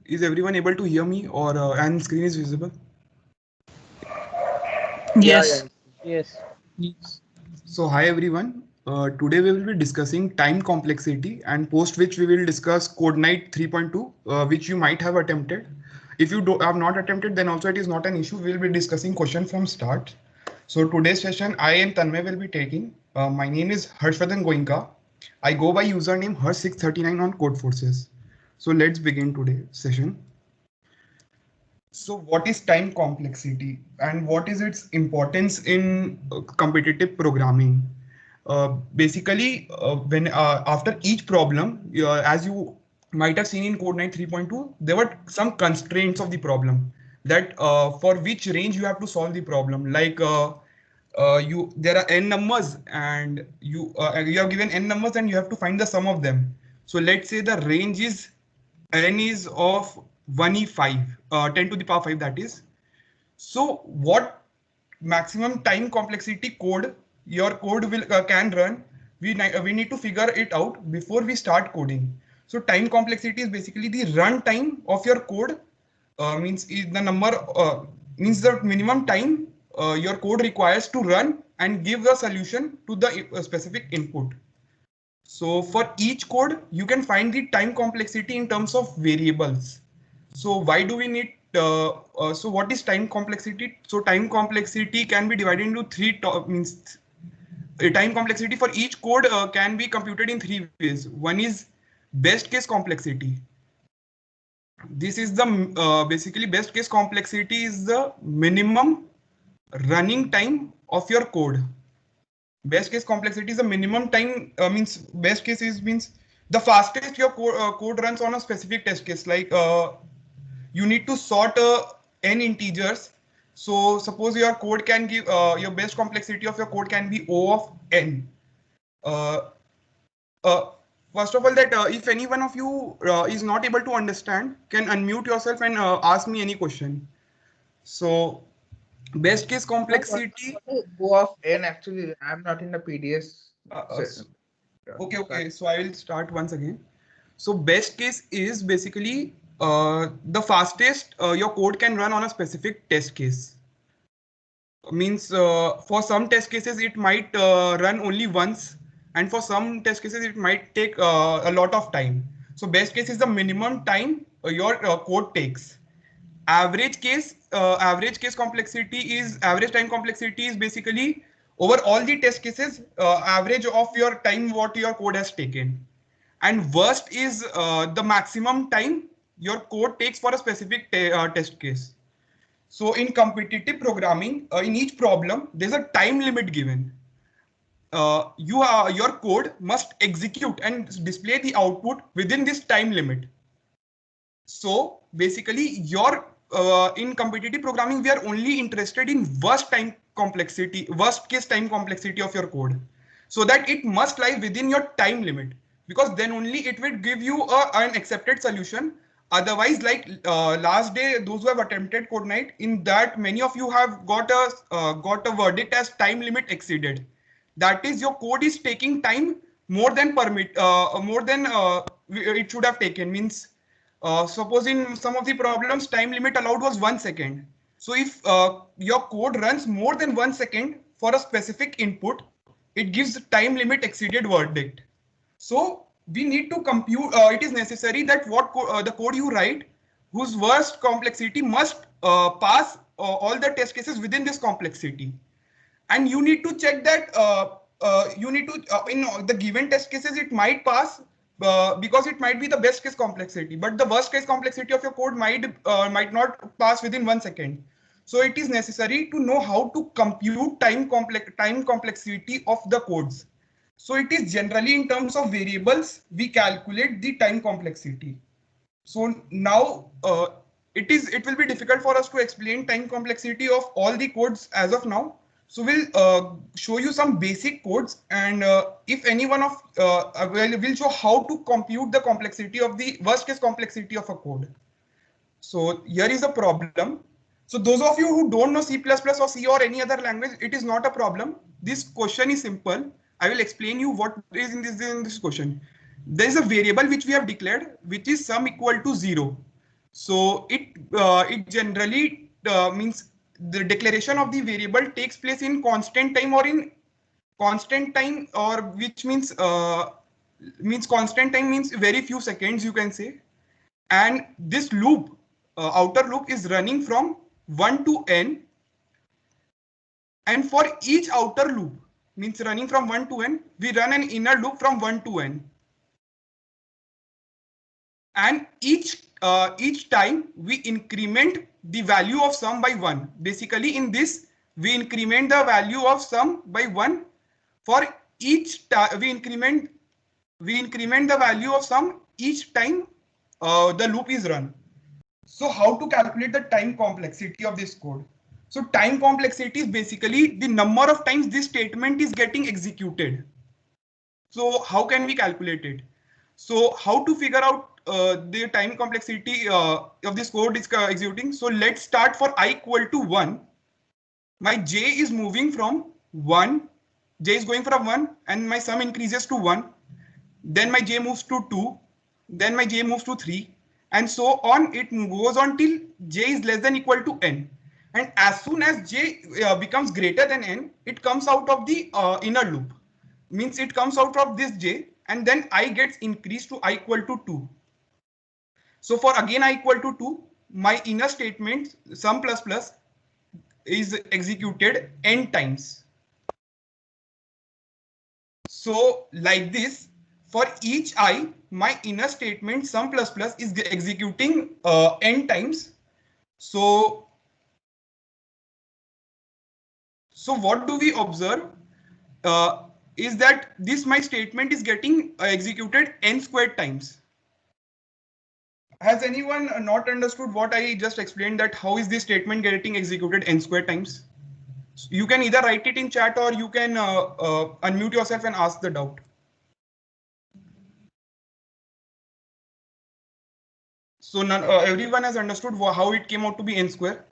Is everyone able to hear me, or and screen is visible? Yeah, Yes. yeah. Yes. Yes. So hi everyone. Today we will be discussing time complexity, and post which we will discuss Code Night 3.2, which you might have attempted. If you have not attempted, then also it is not an issue. We will be discussing question from start. So today's session I and Tanmay will be taking. My name is Harshvardhan Goenka. I go by username Harsh639 on Codeforces. So let's begin today's session. So what is time complexity and what is its importance in competitive programming? Basically, when after each problem, as you might have seen in Codename 3.2, there were some constraints of the problem that for which range you have to solve the problem. Like you, there are n numbers and you have given n numbers and you have to find the sum of them. So let's say the range is n is of 1e5, 10 to the power 5 that is. So what maximum time complexity code your code will can run, we need to figure it out before we start coding. So time complexity is basically the run time of your code, means is the number means the minimum time your code requires to run and give a solution to the specific input. So for each code, you can find the time complexity in terms of variables. So why do we need, so what is time complexity? So time complexity can be divided into means time complexity for each code can be computed in three ways. One is best case complexity. This is the basically best case complexity is the minimum running time of your code. Best case complexity is the minimum time, means best case is means the fastest your code runs on a specific test case. Like you need to sort n integers. So suppose your code can give your best complexity of your code can be O of n. Uh, uh, First of all, that if any one of you is not able to understand, can unmute yourself and ask me any question. So best case What complexity. is O of N actually? I'm not in the PDS. Uh, uh, se- okay, Start. okay. So I will start once again. So best case is basically the fastest your code can run on a specific test case. Means for some test cases it might run only once, and for some test cases it might take a lot of time. So best case is the minimum time your code takes. Average case complexity is average time complexity is basically over all the test cases average of your time what your code has taken. And worst is the maximum time your code takes for a specific test case. So in competitive programming, in each problem, there's a time limit given. Your code must execute and display the output within this time limit. So basically, your in competitive programming, we are only interested in worst case time complexity of your code, so that it must lie within your time limit, because then only it will give you an accepted solution. Otherwise, like last day, those who have attempted code night, in that many of you have got a verdict as time limit exceeded. That is, your code is taking time more than it should have taken. Means suppose in some of the problems, time limit allowed was 1 second. So if your code runs more than 1 second for a specific input, it gives time limit exceeded verdict. So we need to compute. It is necessary that the code you write, whose worst complexity must pass all the test cases within this complexity. And you need to check that you need to in the given test cases it might pass because it might be the best case complexity, but the worst case complexity of your code might not pass within 1 second. So it is necessary to know how to compute time complexity of the codes. So it is generally in terms of variables we calculate the time complexity. So now it will be difficult for us to explain time complexity of all the codes as of now. So we'll show you some basic codes, and if any one of we'll show how to compute the complexity of the worst case complexity of a code. So here is a problem. So those of you who don't know C++ or C or any other language, it is not a problem. This question is simple. I will explain you what is in this question. There is a variable which we have declared, which is sum equal to 0. So it generally means the declaration of the variable takes place in constant time or in constant time, or which means constant time means very few seconds, you can say. And this loop, outer loop, is running from 1 to n. And for each outer loop, means running from 1 to n, we run an inner loop from 1 to n. And each time we increment the value of sum by 1. Basically, in this, we increment the value of sum by 1 for each time. We increment the value of sum each time the loop is run. So how to calculate the time complexity of this code? So time complexity is basically the number of times this statement is getting executed. So how can we calculate it? So how to figure out the time complexity of this code is executing? So let's start for I equal to 1. My j is moving from 1. J is going from 1 and my sum increases to 1. Then my j moves to 2. Then my j moves to 3. And so on, it goes on till j is less than equal to n. And as soon as j becomes greater than n, it comes out of the inner loop. Means it comes out of this j, and then I gets increased to I equal to 2. So for again I equal to 2, my inner statement sum plus plus is executed n times. So like this, for each I, my inner statement sum plus plus is executing n times. So what do we observe is that this my statement is getting executed n squared times. Has anyone not understood what I just explained, that how is this statement getting executed n squared times? You can either write it in chat or you can unmute yourself and ask the doubt. So everyone has understood how it came out to be n square.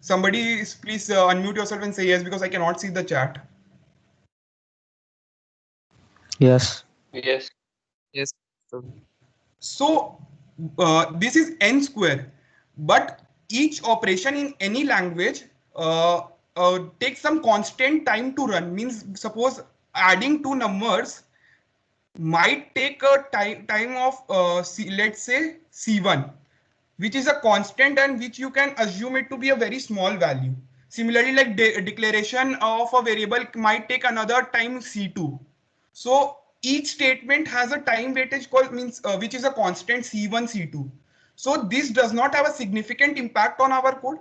Somebody please unmute yourself and say yes, because I cannot see the chat. Yes. Yes. Yes. So this is n square, but each operation in any language takes some constant time to run. Means suppose adding two numbers might take a time of let's say c1, which is a constant and which you can assume it to be a very small value. Similarly, like declaration of a variable might take another time c2. So each statement has a time weightage called which is a constant c1, c2. So this does not have a significant impact on our code.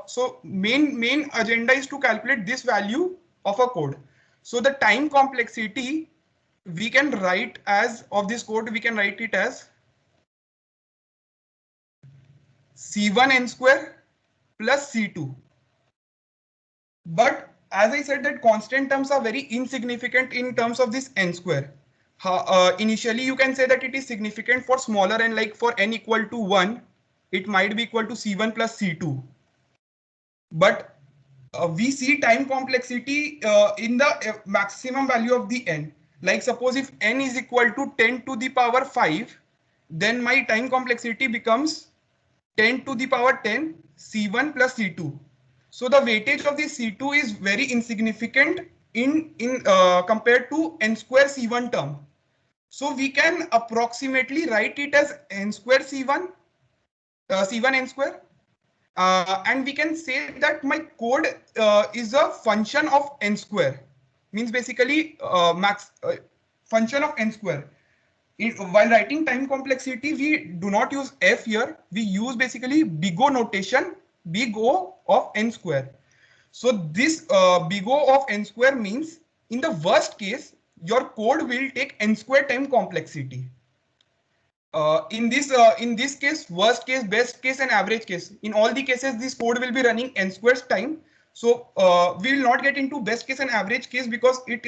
So main agenda is to calculate this value of a code. So the time complexity we can write as of this code, we can write it as c1 n square plus c2. But as I said, that constant terms are very insignificant in terms of this n square. Initially, you can say that it is significant for smaller n, like for n equal to 1, it might be equal to c1 plus c2. But we see time complexity in the maximum value of the n. Like suppose if n is equal to 10 to the power 5, then my time complexity becomes 10 to the power 10 c1 plus c2. So the weightage of the c2 is very insignificant in compared to n square c1 term. So we can approximately write it as n square c1 c1 n square, and we can say that my code is a function of n square. Means basically function of n square. While writing time complexity, we do not use f here. We use basically big O notation, big O of n square. So this big O of n square means in the worst case, your code will take n square time complexity. In this case, worst case, best case, and average case, in all the cases, this code will be running n squares time. So we will not get into best case and average case because it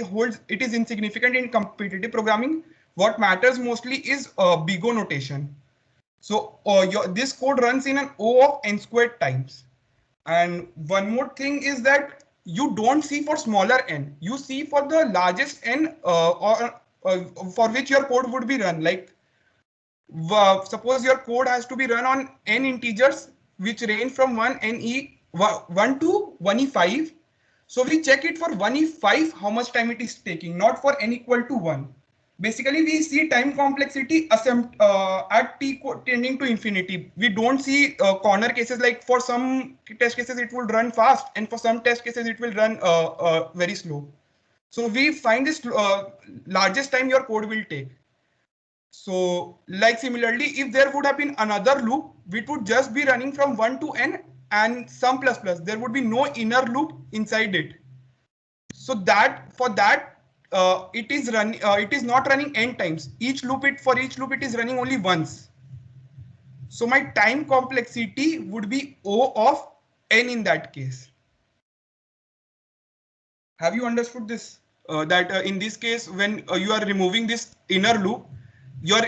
is insignificant in competitive programming. What matters mostly is big O notation. So this code runs in an O of n squared times. And one more thing is that you don't see for smaller n, you see for the largest n for which your code would be run. Like Suppose your code has to be run on n integers which range from 1 to 1e5. So we check it for 1e5 how much time it is taking, not for n equal to 1. Basically, we see time complexity at t tending to infinity. We don't see corner cases, like for some test cases it will run fast and for some test cases it will run very slow. So we find this largest time your code will take. So like similarly, if there would have been another loop, it would just be running from 1 to n and some plus plus. There would be no inner loop inside it. So that for that, it is not running n times. For each loop it is running only once. So my time complexity would be O of n in that case. Have you understood this? That in this case, when you are removing this inner loop, your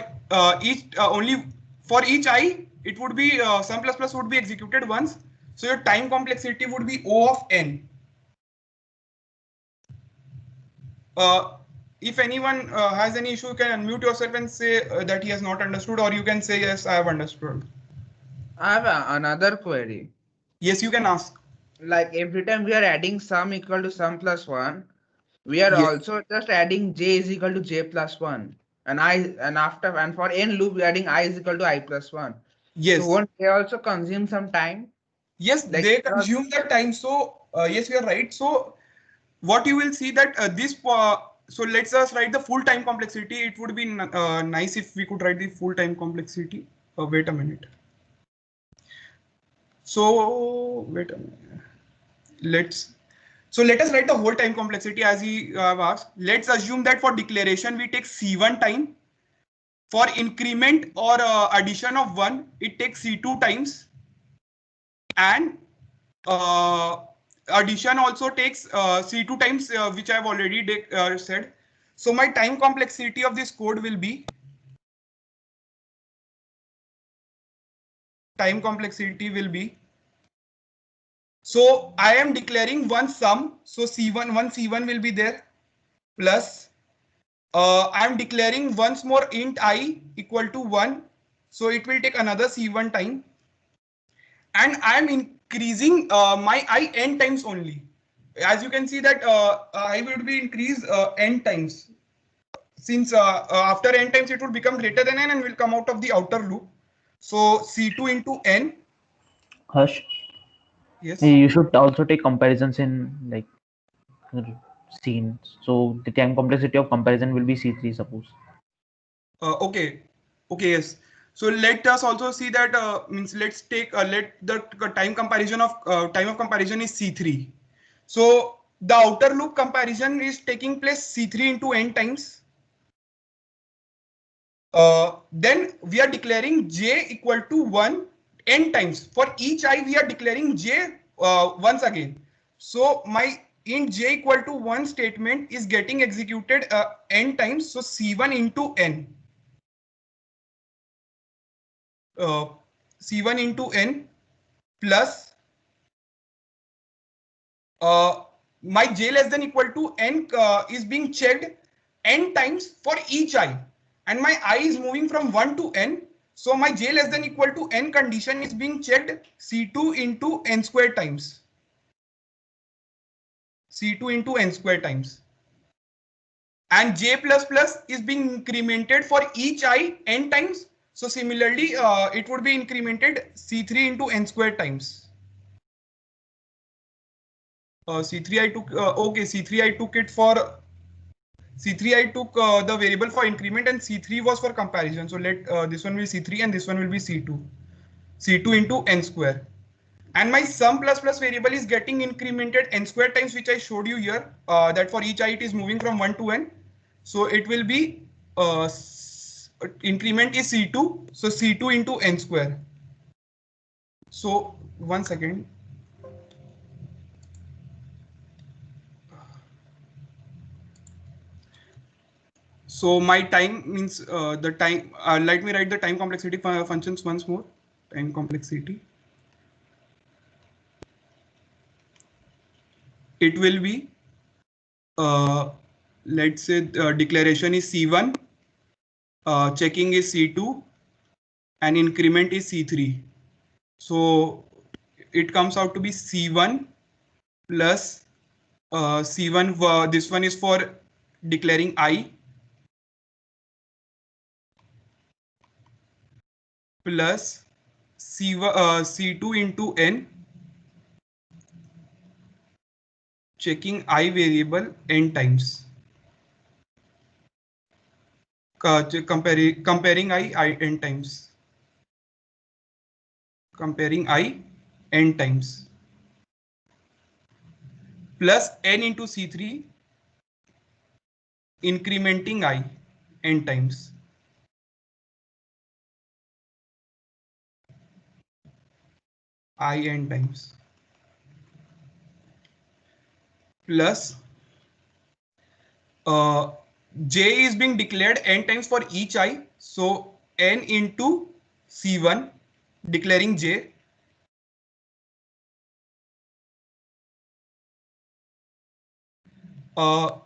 only for each I, it would be sum plus plus would be executed once. So your time complexity would be O of n. If anyone has any issue, you can unmute yourself and say that he has not understood, or you can say yes, I have understood. I have another query. Yes, you can ask. Like every time we are adding sum equal to sum plus 1, we are Yes. also just adding j is equal to j plus 1. And for n loop, we are adding I is equal to I plus 1. So Yes. won't they also consume some time? Yes, Like they consume the time. So yes, you are right. So what you will see that so let's us write the full time complexity. It would be nice if we could write the full time complexity. Wait a minute. So wait a minute. Let us write the whole time complexity as he asked. Let's assume that for declaration we take C1 time. For increment or addition of 1, it takes C2 times. And addition also takes C2 times, which I have already said. So my time complexity of this code will be so I am declaring one sum, so one C1 will be there, plus I am declaring once more int I equal to 1, so it will take another C1 time, and I am increasing my I n times only. As you can see that I will be increased n times. Since after n times it would become greater than n and will come out of the outer loop. So C2 into n. Harsh, Yes. you should also take comparisons in like scenes. So the time complexity of comparison will be C3, suppose. Okay. Okay. Yes. So let us also see that means let's take let the time comparison of time of comparison is C3. So the outer loop comparison is taking place C3 into n times. Then we are declaring j equal to 1 n times. For each I, we are declaring j once again. So my int j equal to 1 statement is getting executed n times. So C1 into n. C1 into n plus my j less than equal to n is being checked n times for each I, and my I is moving from 1 to n. So my j less than equal to n condition is being checked C2 into n square times. C2 into n square times. And j plus plus is being incremented for each I n times. So similarly, it would be incremented C3 into n square times. C3 I took okay, C3 I took it for C3 I took the variable for increment and C3 was for comparison. So let this one will be C3 and this one will be C2. C2 into n square. And my sum plus plus variable is getting incremented n square times, which I showed you here, that for each I it is moving from 1 to n. So it will be increment is C2. So C2 into n square. So 1 second. So my time means the time, let me write the time complexity functions once more. Time complexity. It will be, let's say declaration is C1, checking is C2, and increment is C3. So it comes out to be C1 plus C1. This one is for declaring I plus C2 into N, checking I variable N times. Comparing I N times. Comparing I N times. Plus N into C3, incrementing I N times. I N times. Plus J is being declared N times for each I. So N into C1, declaring J.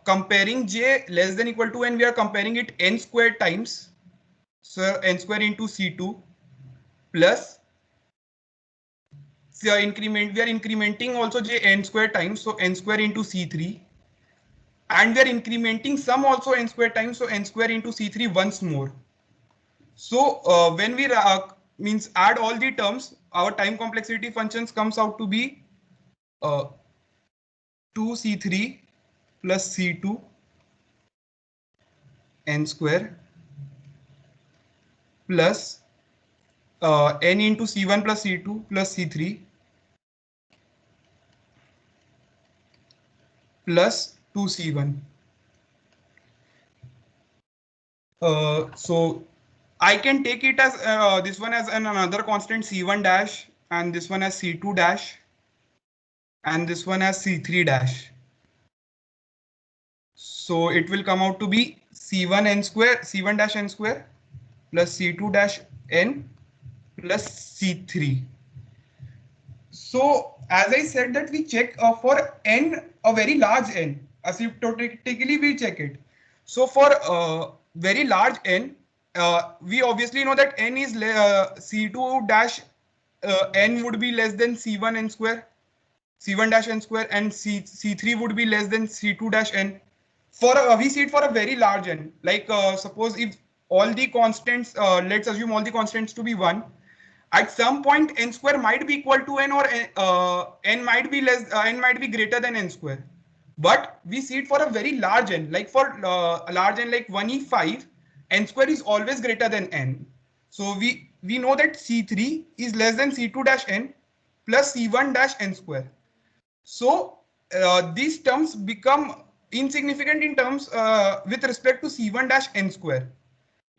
Comparing J less than equal to N, we are comparing it N squared times. So N square into C2 plus we are incrementing also J N square times. So N square into C3. And we are incrementing sum also N square times. So N square into C3 once more. So when we means add all the terms, our time complexity functions comes out to be 2C3 plus C2 N square plus N into C1 plus C2 plus C3 plus 2C1. So I can take it as this one as another constant C1 dash, and this one as C2 dash, and this one as C3 dash. So it will come out to be C1 n square, C1 dash n square plus C2 dash n plus C3. So as I said that we check for n, a very large n, asymptotically we check it. So for very large n, we obviously know that n is C2 dash n would be less than C1 n square, C1 dash n square, and C3 would be less than C2 dash n. For we see it for a very large n, like suppose if all the constants, let's assume all the constants to be 1. At some point n square might be equal to n, or n might be n might be greater than n square. But we see it for a very large n, like for a large n like 1e5, n square is always greater than n. So we know that C3 is less than C2 dash n plus C1 dash n square. So these terms become insignificant in terms with respect to C1 dash n square.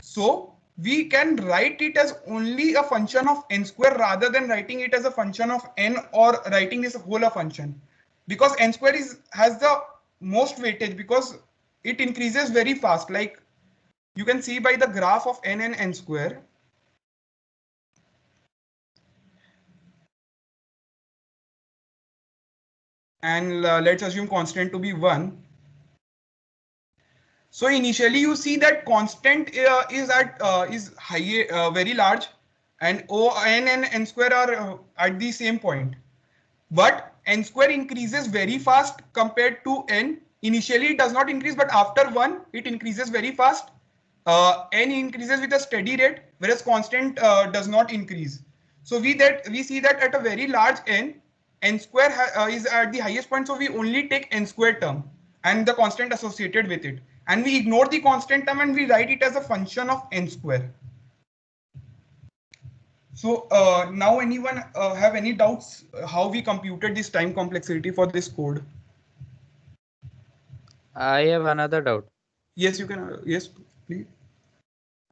So we can write it as only a function of n square rather than writing it as a function of n or writing this whole a function, because n square has the most weightage because it increases very fast. Like you can see by the graph of n and n square. And let's assume constant to be 1. So initially you see that constant is high, very large, and n and n square are at the same point. But n square increases very fast compared to n. Initially it does not increase, but after 1 it increases very fast. N increases with a steady rate, whereas constant does not increase. So we see that at a very large n, n square is at the highest point. So we only take n square term and the constant associated with it, and we ignore the constant term and we write it as a function of n square. So now anyone have any doubts how we computed this time complexity for this code? I have another doubt. Yes, you can. Yes, please.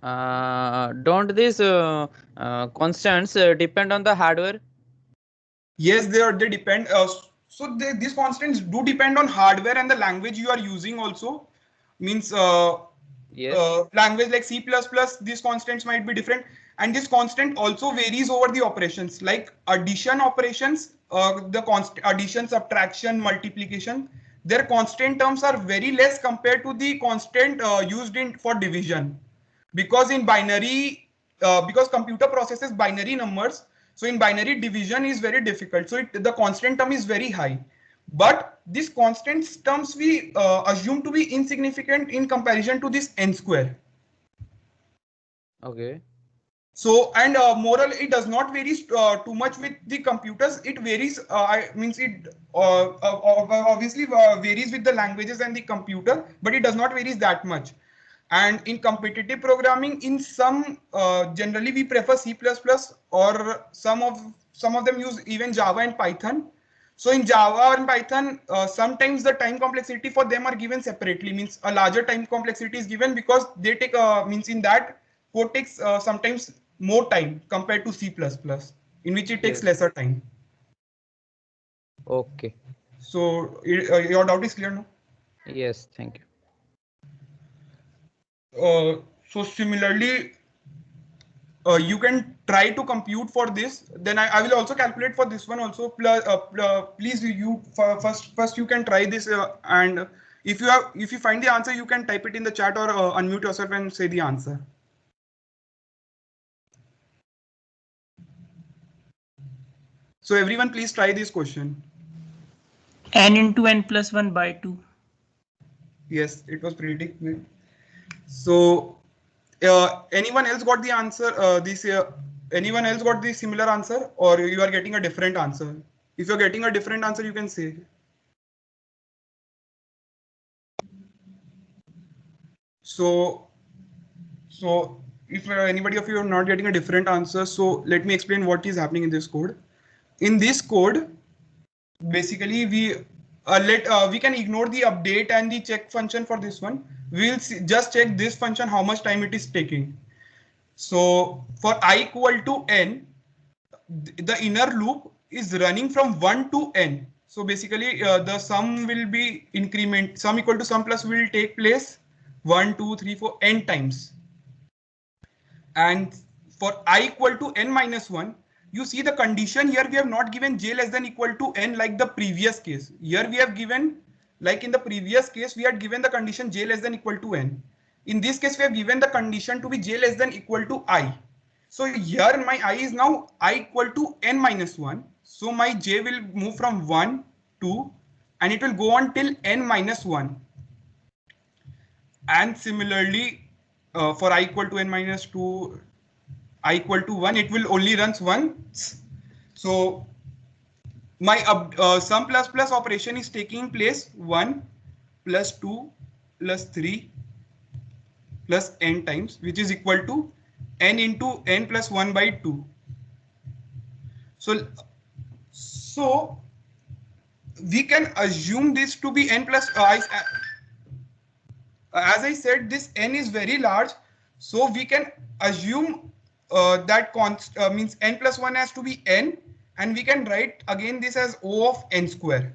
Don't these constants depend on the hardware? Yes, they depend. So these constants do depend on hardware and the language you are using also. Means Yes. language like C++, these constants might be different, and this constant also varies over the operations. Like addition operations, the constant addition, subtraction, multiplication, their constant terms are very less compared to the constant used in for division, because in binary because computer processes binary numbers, so in binary division is very difficult. So the constant term is very high. But these constant terms we assume to be insignificant in comparison to this n square. Okay. So, and moral, it does not vary too much with the computers. It varies, obviously varies with the languages and the computer, but it does not vary that much. And in competitive programming, in some, generally we prefer C++, or some of them use even Java and Python. So in Java and Python, sometimes the time complexity for them are given separately, means a larger time complexity is given because they take, means in that code takes sometimes more time compared to C++, in which it takes Yes. lesser time. Okay. So your doubt is clear now? Yes, thank you. So similarly, you can try to compute for this. Then I will also calculate for this one also. Please you first you can try this, and if you find the answer, you can type it in the chat or unmute yourself and say the answer. So everyone, please try this question. N into n plus 1 by 2. Yes, it was pretty quick. So anyone else got the answer? Anyone else got the similar answer, or you are getting a different answer? If you're getting a different answer, you can say. So if anybody of you are not getting a different answer, so let me explain what is happening in this code. In this code, basically we can ignore the update and the check function for this one. We'll just check this function, how much time it is taking. So for I equal to n, the inner loop is running from 1 to n. So basically the sum will be increment, sum equal to sum plus will take place 1, 2, 3, 4, n times. And for I equal to n minus 1, you see the condition here, we have not given j less than equal to n like the previous case. Here we have given, like in the previous case, we had given the condition j less than equal to n. In this case, we have given the condition to be j less than equal to I. So here my I is now I equal to n minus 1. So my j will move from 1, 2, and it will go on till n minus 1. And similarly, for I equal to n minus 2, I equal to 1, it will only runs once. So my sum plus plus operation is taking place 1 plus 2 plus 3 plus n times, which is equal to n into n plus 1 by 2. So we can assume this to be n plus as I said, this n is very large, so we can assume that means n plus 1 has to be n, and we can write again this as O of n square,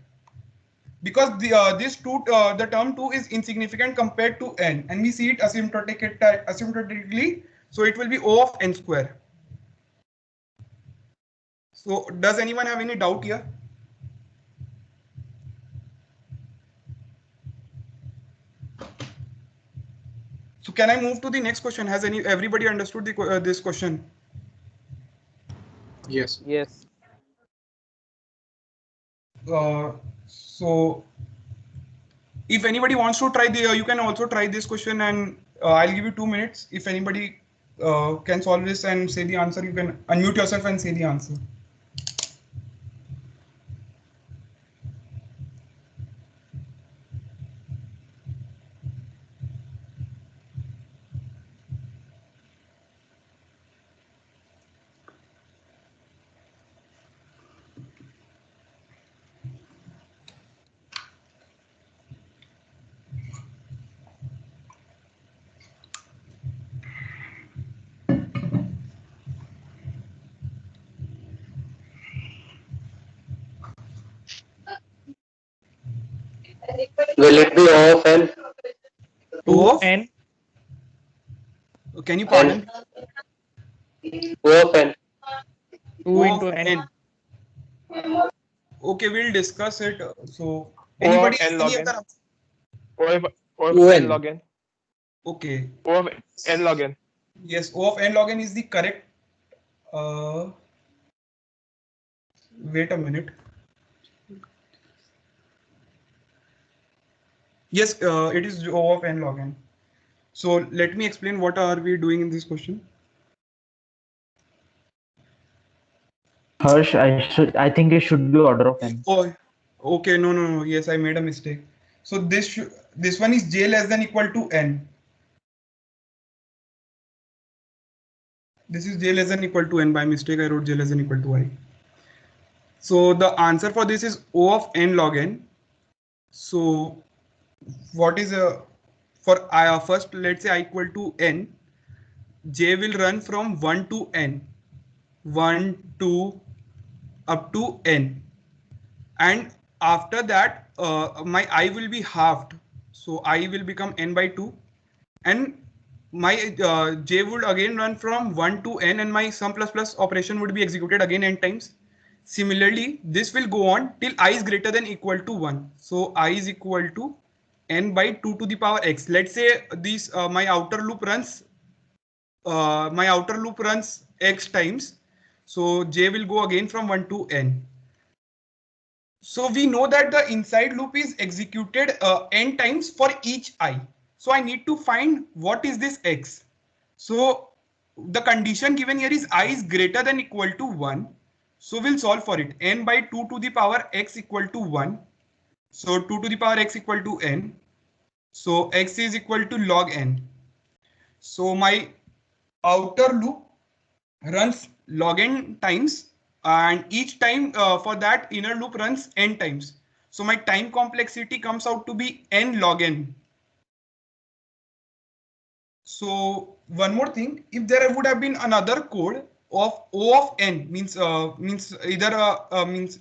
because the term 2 is insignificant compared to n, and we see it asymptotically, so it will be O of n square. So does anyone have any doubt here? So can I move to the next question? Has everybody understood this question? Yes. Yes. So if anybody wants to try you can also try this question, and I'll give you 2 minutes. If anybody can solve this and say the answer, you can unmute yourself and say the answer. Will it be O of n? 2 of N. Can you pardon? O of n. 2 into n. Okay, we'll discuss it. So O of anybody n any log n. other? O of UN. n log n. Okay. O of n log n. Yes, O of n log n is the correct. Wait a minute. Yes, it is O of n log n. So let me explain what are we doing in this question. Harsh, I think it should be order of n. Oh, okay. No. Yes, I made a mistake. So this one is j less than equal to n. This is j less than equal to n. By mistake, I wrote j less than equal to I. So the answer for this is O of n log n. So what is for I first, let's say I equal to n. J will run from 1 to n. 1, 2, up to n. And after that, my I will be halved. So I will become n by 2. And my j would again run from 1 to n, and my sum plus plus operation would be executed again n times. Similarly, this will go on till I is greater than equal to 1. So I is equal to n by 2 to the power x. Let's say this my outer loop runs x times. So j will go again from 1 to n. So we know that the inside loop is executed n times for each I. So I need to find what is this x. So the condition given here is I is greater than equal to 1. So we'll solve for it. N by 2 to the power x equal to 1. So 2 to the power x equal to n. So x is equal to log n. So my outer loop runs log n times, and each time for that inner loop runs n times. So my time complexity comes out to be n log n. So one more thing, if there would have been another code of O of n, means either means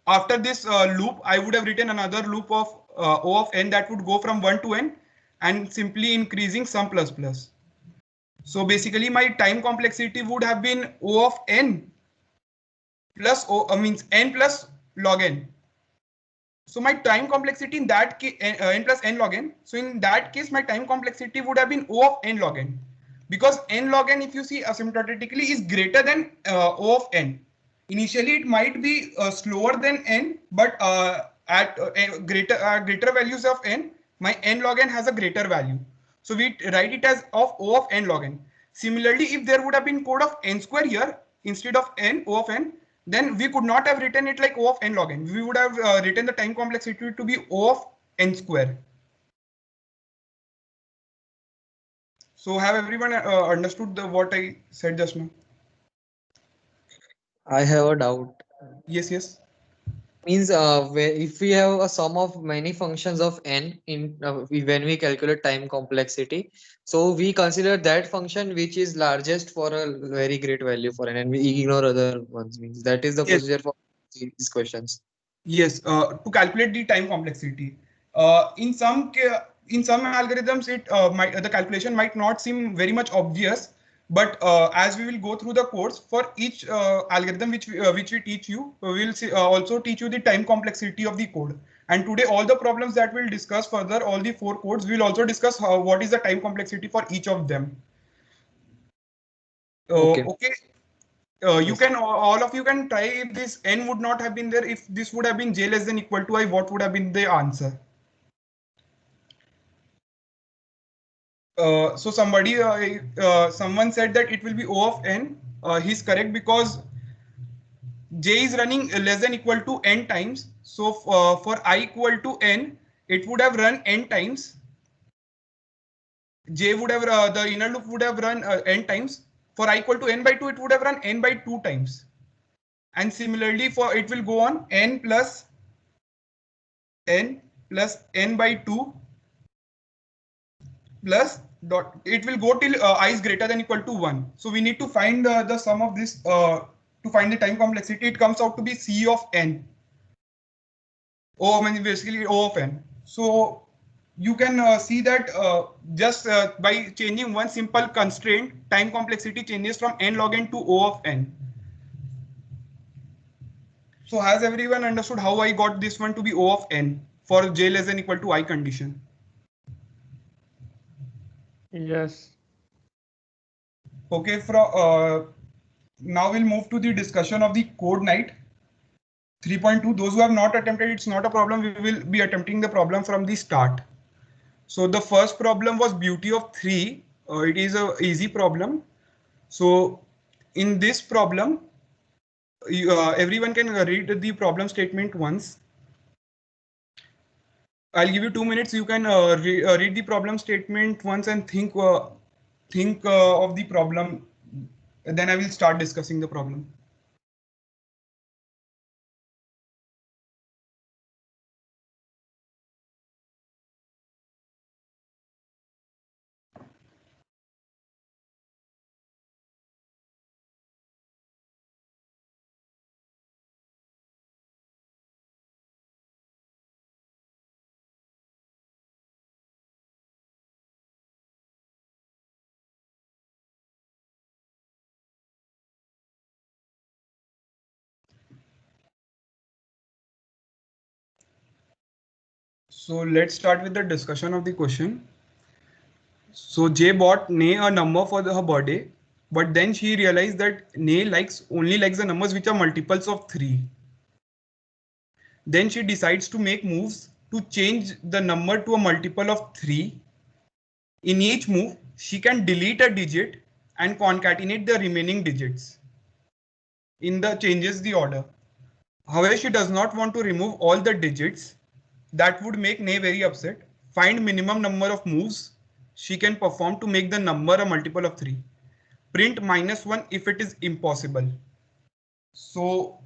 after this loop, I would have written another loop of O of n that would go from 1 to n and simply increasing sum plus plus. So basically my time complexity would have been O of n plus O means n plus log n. So my time complexity in that case n plus n log n. So in that case, my time complexity would have been O of n log n, because n log n, if you see asymptotically, is greater than O of n. Initially, it might be slower than n, but at greater values of n, my n log n has a greater value. So we write it as of O of n log n. Similarly, if there would have been code of n square here instead of n, O of n, then we could not have written it like O of n log n. We would have written the time complexity to be O of n square. So have everyone understood what I said just now? I have a doubt. Yes. Means if we have a sum of many functions of n in when we calculate time complexity, so we consider that function which is largest for a very great value for n, and we ignore other ones. Means that is the Yes. procedure for these questions. Yes, to calculate the time complexity. In some algorithms, the calculation might not seem very much obvious, but as we will go through the course, for each algorithm which we teach you, we will also teach you the time complexity of the code. And today, all the problems that we'll discuss further, all the 4 codes, we'll also discuss what is the time complexity for each of them. Okay. Okay. You can all of you can try if this n would not have been there, if this would have been j less than equal to I, what would have been the answer? So someone said that it will be O of n. He's correct, because j is running less than equal to n times. So for I equal to n, it would have run n times. J would have the inner loop would have run n times. For I equal to n by 2, it would have run n by 2 times. And similarly, for it will go on n plus n by 2 plus dot. It will go till I is greater than equal to 1. So we need to find the sum of this to find the time complexity. It comes out to be C of n. O, I mean basically O of n. So you can see that just by changing one simple constraint, time complexity changes from n log n to O of n. So has everyone understood how I got this one to be O of n for j less than equal to I condition? Yes. Okay, now we'll move to the discussion of the code night 3.2. Those who have not attempted, it's not a problem. We will be attempting the problem from the start. So the first problem was beauty of 3. It is a easy problem. So in this problem, everyone can read the problem statement once. I'll give you 2 minutes. You can read the problem statement once and think of the problem. Then I will start discussing the problem. So let's start with the discussion of the question. So Jay bought Nay a number for her birthday, but then she realized that Nay only likes the numbers which are multiples of 3. Then she decides to make moves to change the number to a multiple of 3. In each move, she can delete a digit and concatenate the remaining digits. In the changes the order. However, she does not want to remove all the digits. That would make Nay very upset. Find minimum number of moves she can perform to make the number a multiple of 3. Print -1 if it is impossible. So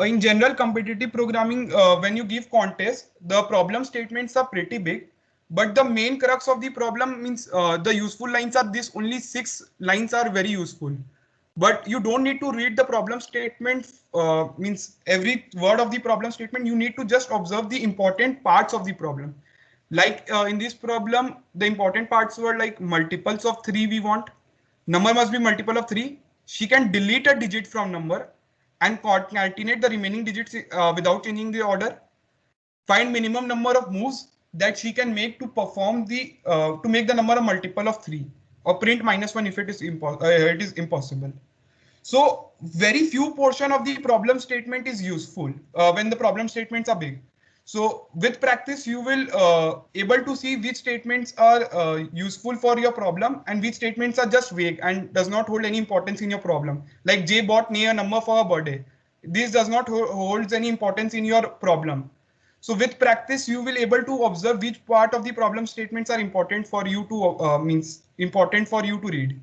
in general competitive programming, when you give contest, the problem statements are pretty big. But the main crux of the problem means the useful lines are this. Only 6 lines are very useful. But you don't need to read the problem statement, means every word of the problem statement. You need to just observe the important parts of the problem. Like in this problem, the important parts were like multiples of 3 we want. Number must be multiple of 3. She can delete a digit from number and concatenate the remaining digits without changing the order. Find minimum number of moves that she can make to perform the to make the number a multiple of 3, or print -1 if it is impossible. So very few portion of the problem statement is useful when the problem statements are big. So with practice, you will able to see which statements are useful for your problem and which statements are just vague and does not hold any importance in your problem. Like Jay bought Nay a number for her birthday. This does not holds any importance in your problem. So with practice, you will able to observe which part of the problem statements are important for you to read.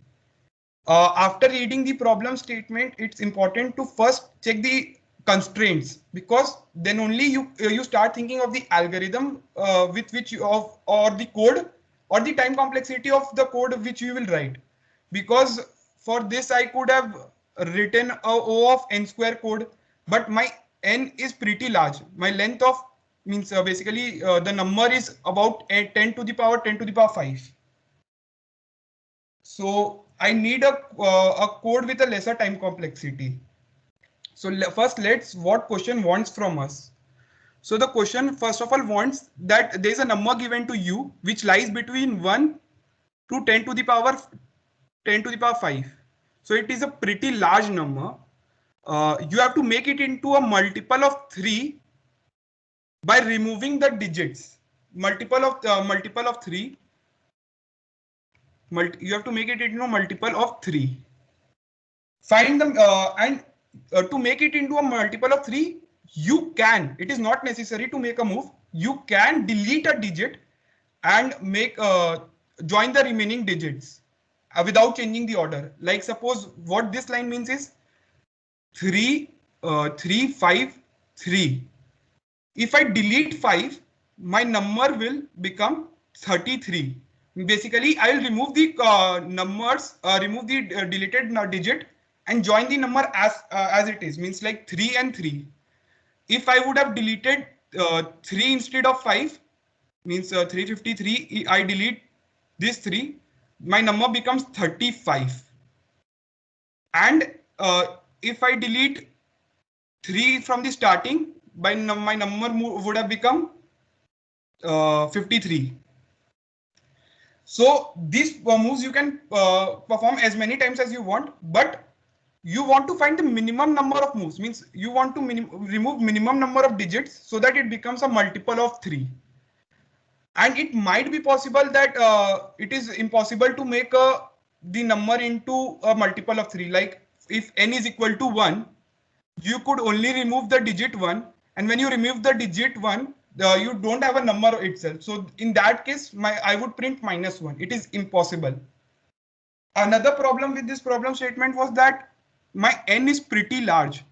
After reading the problem statement, it's important to first check the constraints, because then only you start thinking of the algorithm with which or the code or the time complexity of the code which you will write. Because for this I could have written a O of n square code, but my n is pretty large. My length of means basically the number is about 10 to the power 5. So I need a code with a lesser time complexity. So first, what question wants from us. So the question first of all wants that there is a number given to you which lies between 1 to 10 to the power 5. So it is a pretty large number. You have to make it into a multiple of 3 by removing the digits. Multiple of 3. You have to make it into a multiple of 3. Find them and to make it into a multiple of 3, you can. It is not necessary to make a move. You can delete a digit and make join the remaining digits without changing the order. Like suppose what this line means is 3, 3, 5, 3. If I delete 5, my number will become 33. Basically, I will remove the remove the deleted digit and join the number as it is, means like 3 and 3. If I would have deleted 3 instead of 5, means 353, I delete this 3, my number becomes 35. And if I delete 3 from the starting, my number would have become 53. So these moves you can perform as many times as you want, but you want to find the minimum number of moves, means you want to remove minimum number of digits so that it becomes a multiple of 3. And it might be possible that it is impossible to make the number into a multiple of 3. Like if n is equal to 1, you could only remove the digit 1, and when you remove the digit 1, you don't have a number itself. So in that case, I would print -1. It is impossible. Another problem with this problem statement was that my n is pretty large.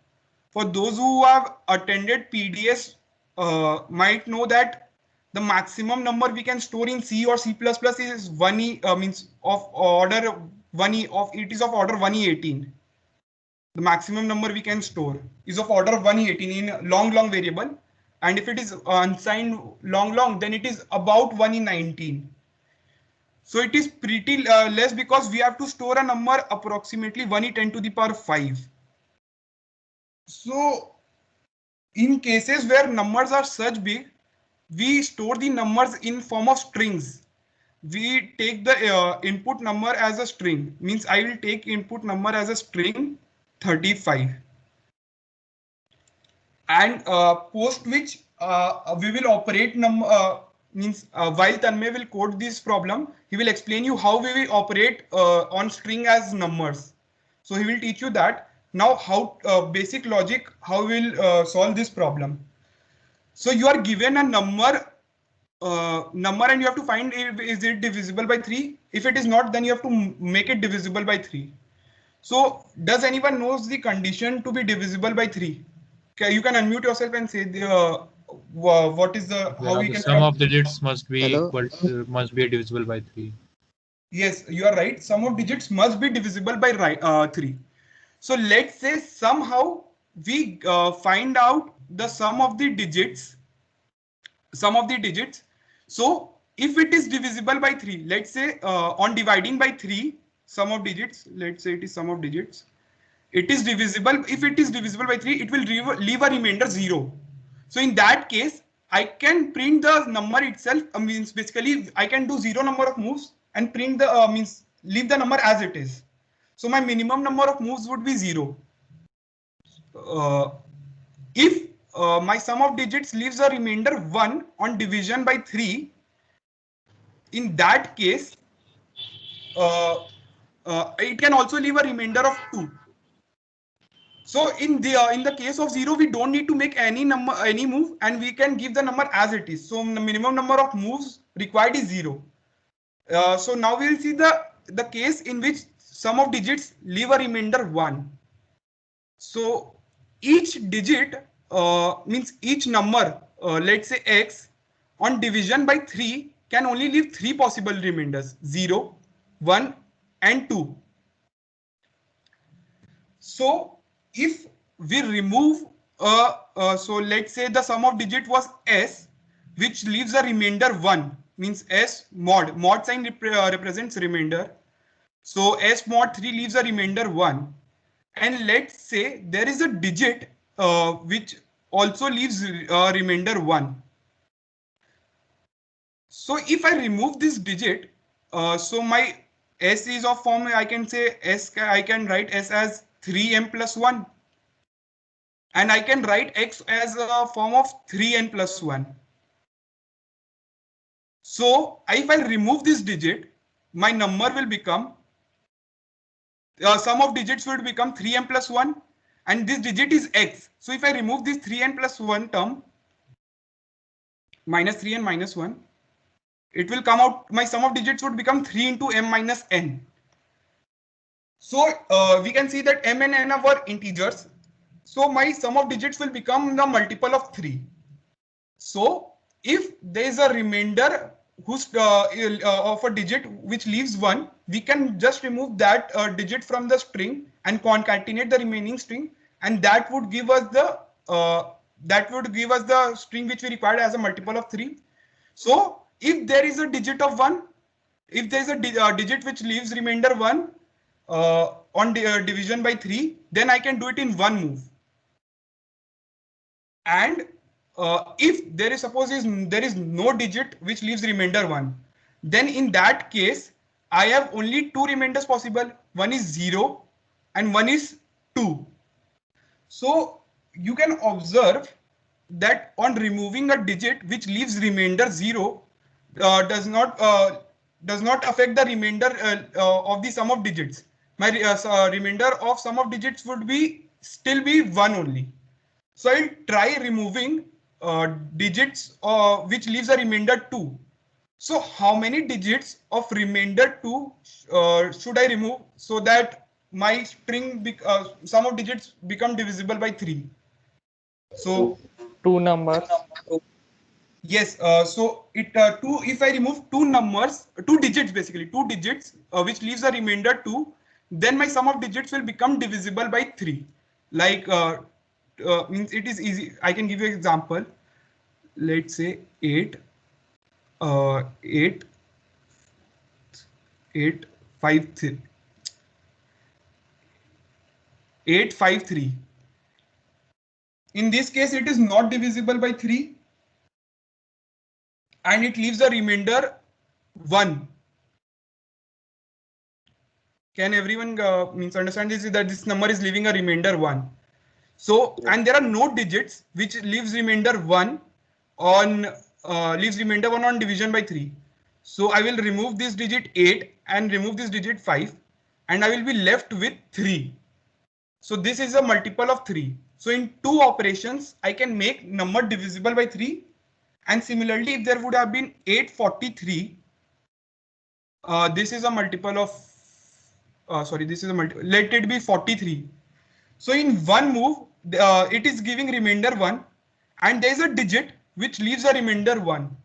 For those who have attended PDS might know that the maximum number we can store in C or C++ is 1e, means of order 1e of, it is of order 1e18. The maximum number we can store is of order 1e18 in long variable, and if it is unsigned long, then it is about 1e19. So it is pretty less, because we have to store a number approximately 1e10 to the power 5. So in cases where numbers are such big, we store the numbers in form of strings. We take the input number as a string, means I will take input number as a string 35, and post which we will operate means while Tanmay will code this problem, he will explain you how we will operate on string as numbers. So he will teach you that. Now how basic logic, how we will solve this problem. So you are given a number and you have to find is it divisible by 3. If it is not, then you have to make it divisible by 3. So does anyone knows the condition to be divisible by 3? Okay, you can unmute yourself and say the what is the how we The can sum of digits must be Hello? equal to, must be divisible by 3. Yes, you are right. Sum of digits must be divisible by 3. So let's say somehow we find out the sum of the digits. So if it is divisible by 3, let's say on dividing by 3, sum of digits, let's say it is sum of digits, it is divisible. If it is divisible by 3, it will leave a remainder 0. So in that case, I can print the number itself, means basically I can do 0 number of moves and print the means leave the number as it is. So my minimum number of moves would be 0. If my sum of digits leaves a remainder 1 on division by 3, in that case, it can also leave a remainder of 2. So in the case of 0, we don't need to make any move, and we can give the number as it is. So the minimum number of moves required is 0. So now we will see the case in which sum of digits leave a remainder 1. So each digit means each number, let's say x, on division by 3 can only leave 3 possible remainders: 0, 1, and 2. So if we remove, so let's say the sum of digit was s, which leaves a remainder 1, means s mod sign represents remainder. So s mod 3 leaves a remainder 1. And let's say there is a digit which also leaves a remainder 1. So if I remove this digit, so my s is of form, I can say s, I can write s as 3m plus 1. And I can write x as a form of 3n plus 1. So if I remove this digit, my number will become, sum of digits will become 3m plus 1, and this digit is x. So if I remove this 3n plus 1 term, minus 3 and minus 1, it will come out, my sum of digits would become 3 into m minus n. So we can see that m and n are integers. So my sum of digits will become the multiple of 3. So if there is a remainder whose of a digit which leaves 1, we can just remove that digit from the string and concatenate the remaining string, and that would give us the string which we required as a multiple of 3. So if there is a digit of 1, if there is a digit which leaves remainder 1 on division by 3, then I can do it in one move. And if there is, suppose there is no digit which leaves remainder 1, then in that case, I have only two remainders possible. One is 0 and one is 2. So you can observe that on removing a digit which leaves remainder 0 does not affect the remainder of the sum of digits. My remainder of sum of digits would be still be 1 only. So I'll try removing digits which leaves a remainder 2. So how many digits of remainder 2 should I remove so that my string sum of digits become divisible by 3? So Two numbers. yes, so if I remove two digits basically, two digits which leaves a remainder 2, then my sum of digits will become divisible by 3. Like means it is easy. I can give you an example. Let's say 8, 8, 8, 5, 3, 8, 5, 3. In this case, it is not divisible by 3. And it leaves a remainder 1. Can everyone means understand this? Is that this number is leaving a remainder 1. So, and there are no digits which leaves remainder 1 on division by 3. So I will remove this digit 8 and remove this digit 5, and I will be left with 3. So this is a multiple of 3. So in two operations, I can make number divisible by 3. And similarly, if there would have been 843, this is a multiple of, let it be 43. So in one move, it is giving remainder 1, and there is a digit which leaves a remainder 1.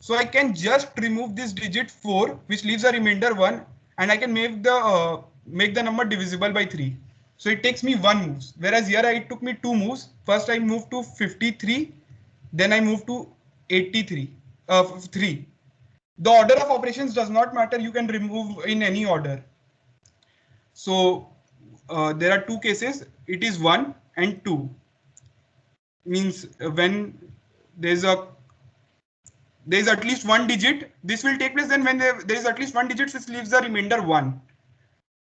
So I can just remove this digit 4, which leaves a remainder 1, and I can make the number divisible by 3. So it takes me 1 move, whereas here it took me 2 moves. First I moved to 53, then I moved to 83, 3. The order of operations does not matter. You can remove in any order. So there are two cases. It is 1 and 2. Means when there's at least one digit, this will take place. Then when there is at least one digit, this leaves the remainder 1.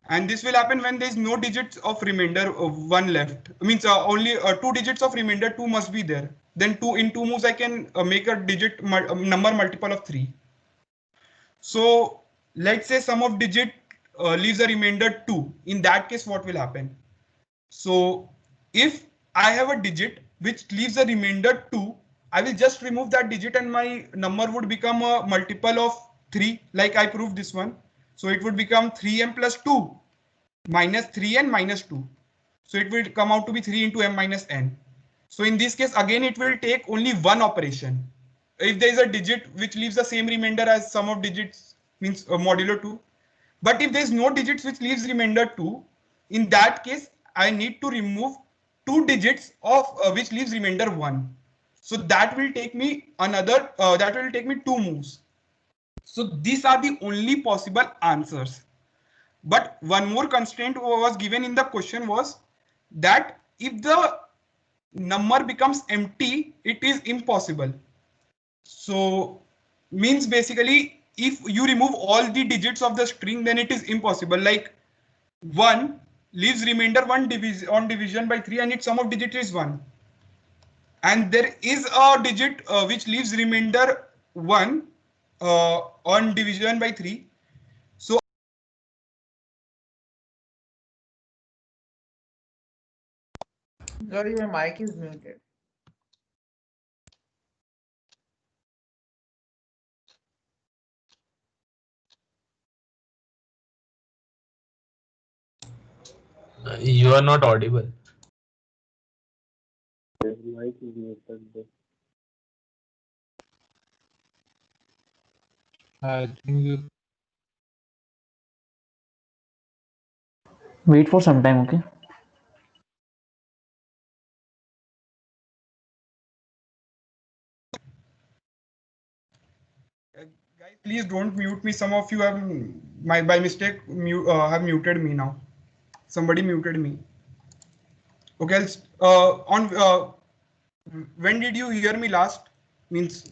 And this will happen when there is no digits of remainder of 1 left. Means only 2 digits of remainder 2 must be there. Then in 2 moves I can make a digit number multiple of 3. So let's say sum of digit leaves a remainder 2. In that case, what will happen? So if I have a digit which leaves a remainder 2, I will just remove that digit and my number would become a multiple of 3, like I proved this one. So it would become 3m plus 2 minus 3n minus 2. So it will come out to be 3 into m minus n. So in this case, again, it will take only one operation. If there is a digit which leaves the same remainder as sum of digits, means modulo 2. But if there is no digits which leaves remainder 2, in that case, I need to remove 2 digits of which leaves remainder 1. So that will take me that will take me 2 moves. So these are the only possible answers. But one more constraint was given in the question was that if the number becomes empty, it is impossible. So means basically if you remove all the digits of the string, then it is impossible. Like 1 leaves remainder 1 on division by 3 and its sum of digits is 1. And there is a digit which leaves remainder 1 on division by 3. So Sorry, my mic is muted. You are not audible. I think you. Wait for some time, okay? guys, please don't mute me. Some of you have by mistake have muted me now. Somebody muted me. Okay, when did you hear me last? Means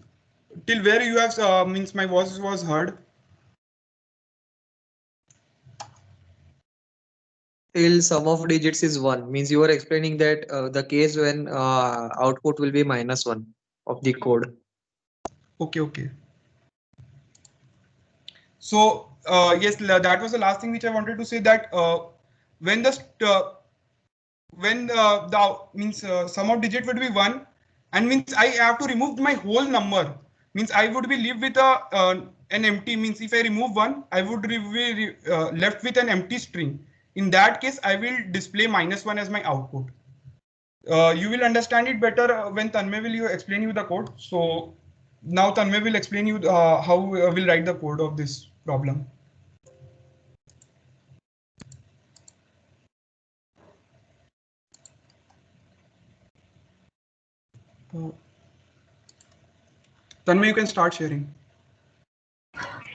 till where you have means my voice was heard. till sum of digits is 1, means you are explaining that the case when output will be -1 of the code. Okay, okay. So yes, that was the last thing which I wanted to say, that when the means sum of digit would be 1, and means I have to remove my whole number, means I would be leave with an empty, means if I remove 1, I would be left with an empty string. In that case, I will display -1 as my output. You will understand it better when Tanmay will explain you the code. So now Tanmay will explain you how we'll write the code of this problem. Tanmay, you can start sharing.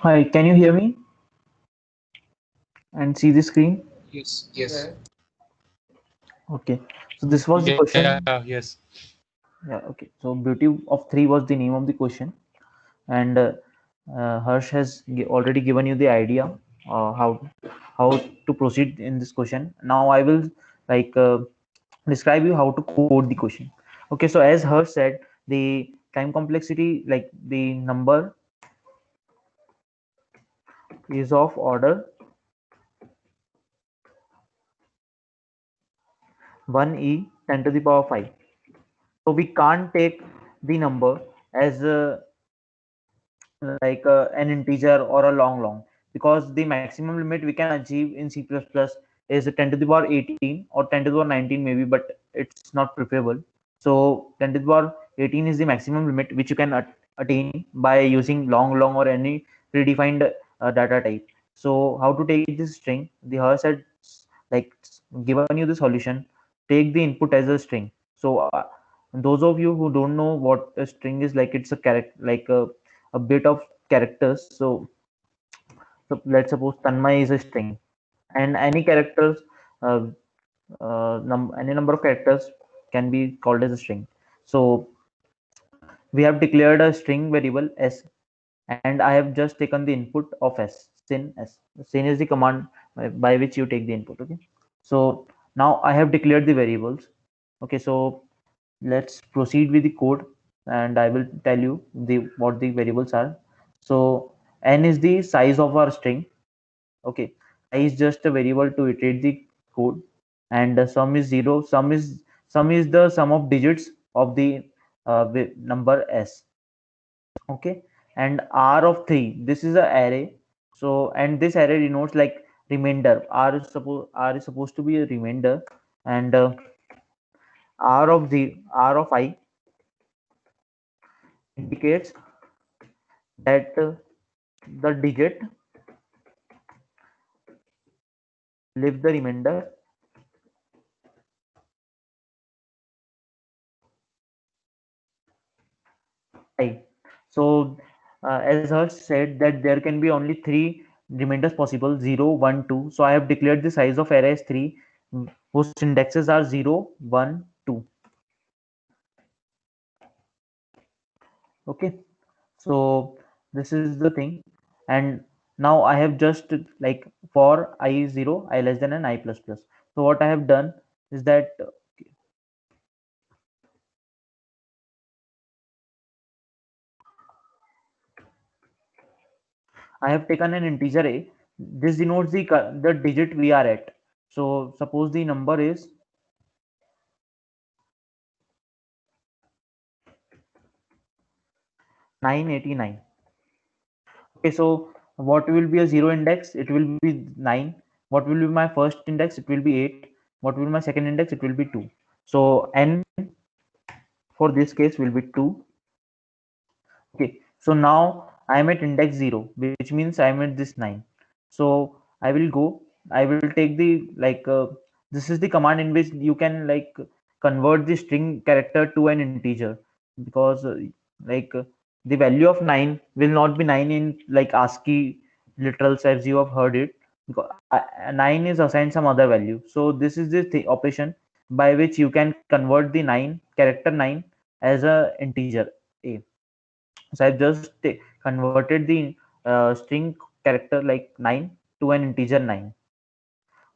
Hi, can you hear me and see the screen? Yes. Yes. Okay. So this was the question. Yes. Yeah. Okay. So beauty of three was the name of the question, and Harsh has already given you the idea how to proceed in this question. Now I will like describe you how to code the question. Okay. So as Harsh said, the time complexity, like the number is of order 1e 10 to the power 5. So we can't take the number as an integer or a long, because the maximum limit we can achieve in C++ is 10 to the power 18 or 10 to the power 19 maybe, but it's not preferable. So 10 to the power 18 is the maximum limit which you can attain by using long or any predefined data type. So how to take this string? The Hers had like given you the solution. Take the input as a string. So those of you who don't know what a string is, like it's a character, like a bit of characters. So let's suppose Tanmay is a string, and any characters, uh, any number of characters can be called as a string. So we have declared a string variable s, and I have just taken the input of s. Sin s. Sin is the command by which you take the input. Okay. So now I have declared the variables. Okay. So let's proceed with the code, and I will tell you what the variables are. So n is the size of our string. Okay, I is just a variable to iterate the code, and the sum is 0. Sum is the sum of digits of the number s. Okay, and r of 3, this is a array. So and this array denotes like remainder. R is supposed to be a remainder, and r of I indicates that the digit leave the remainder I. So as Harsh said that there can be only three remainders possible, 0, 1, 2. So I have declared the size of array as 3, whose indexes are 0, 1, 2. Okay, so this is the thing, and now I have just like for I is 0, I less than an I plus plus. So what I have done is that I have taken an integer a. This denotes the digit we are at. So suppose the number is 989. Okay, so what will be a zero index? It will be 9. What will be my first index? It will be 8. What will be my second index? It will be 2. So n for this case will be 2. Okay, so now I am at index 0, which means I am at this 9. So I will go, I will take the this is the command in which you can like convert the string character to an integer, because like the value of 9 will not be 9 in like ASCII literals as you have heard it, because 9 is assigned some other value. So this is the operation by which you can convert the 9 character 9 as a integer a. So I've just converted the string character like 9 to an integer 9.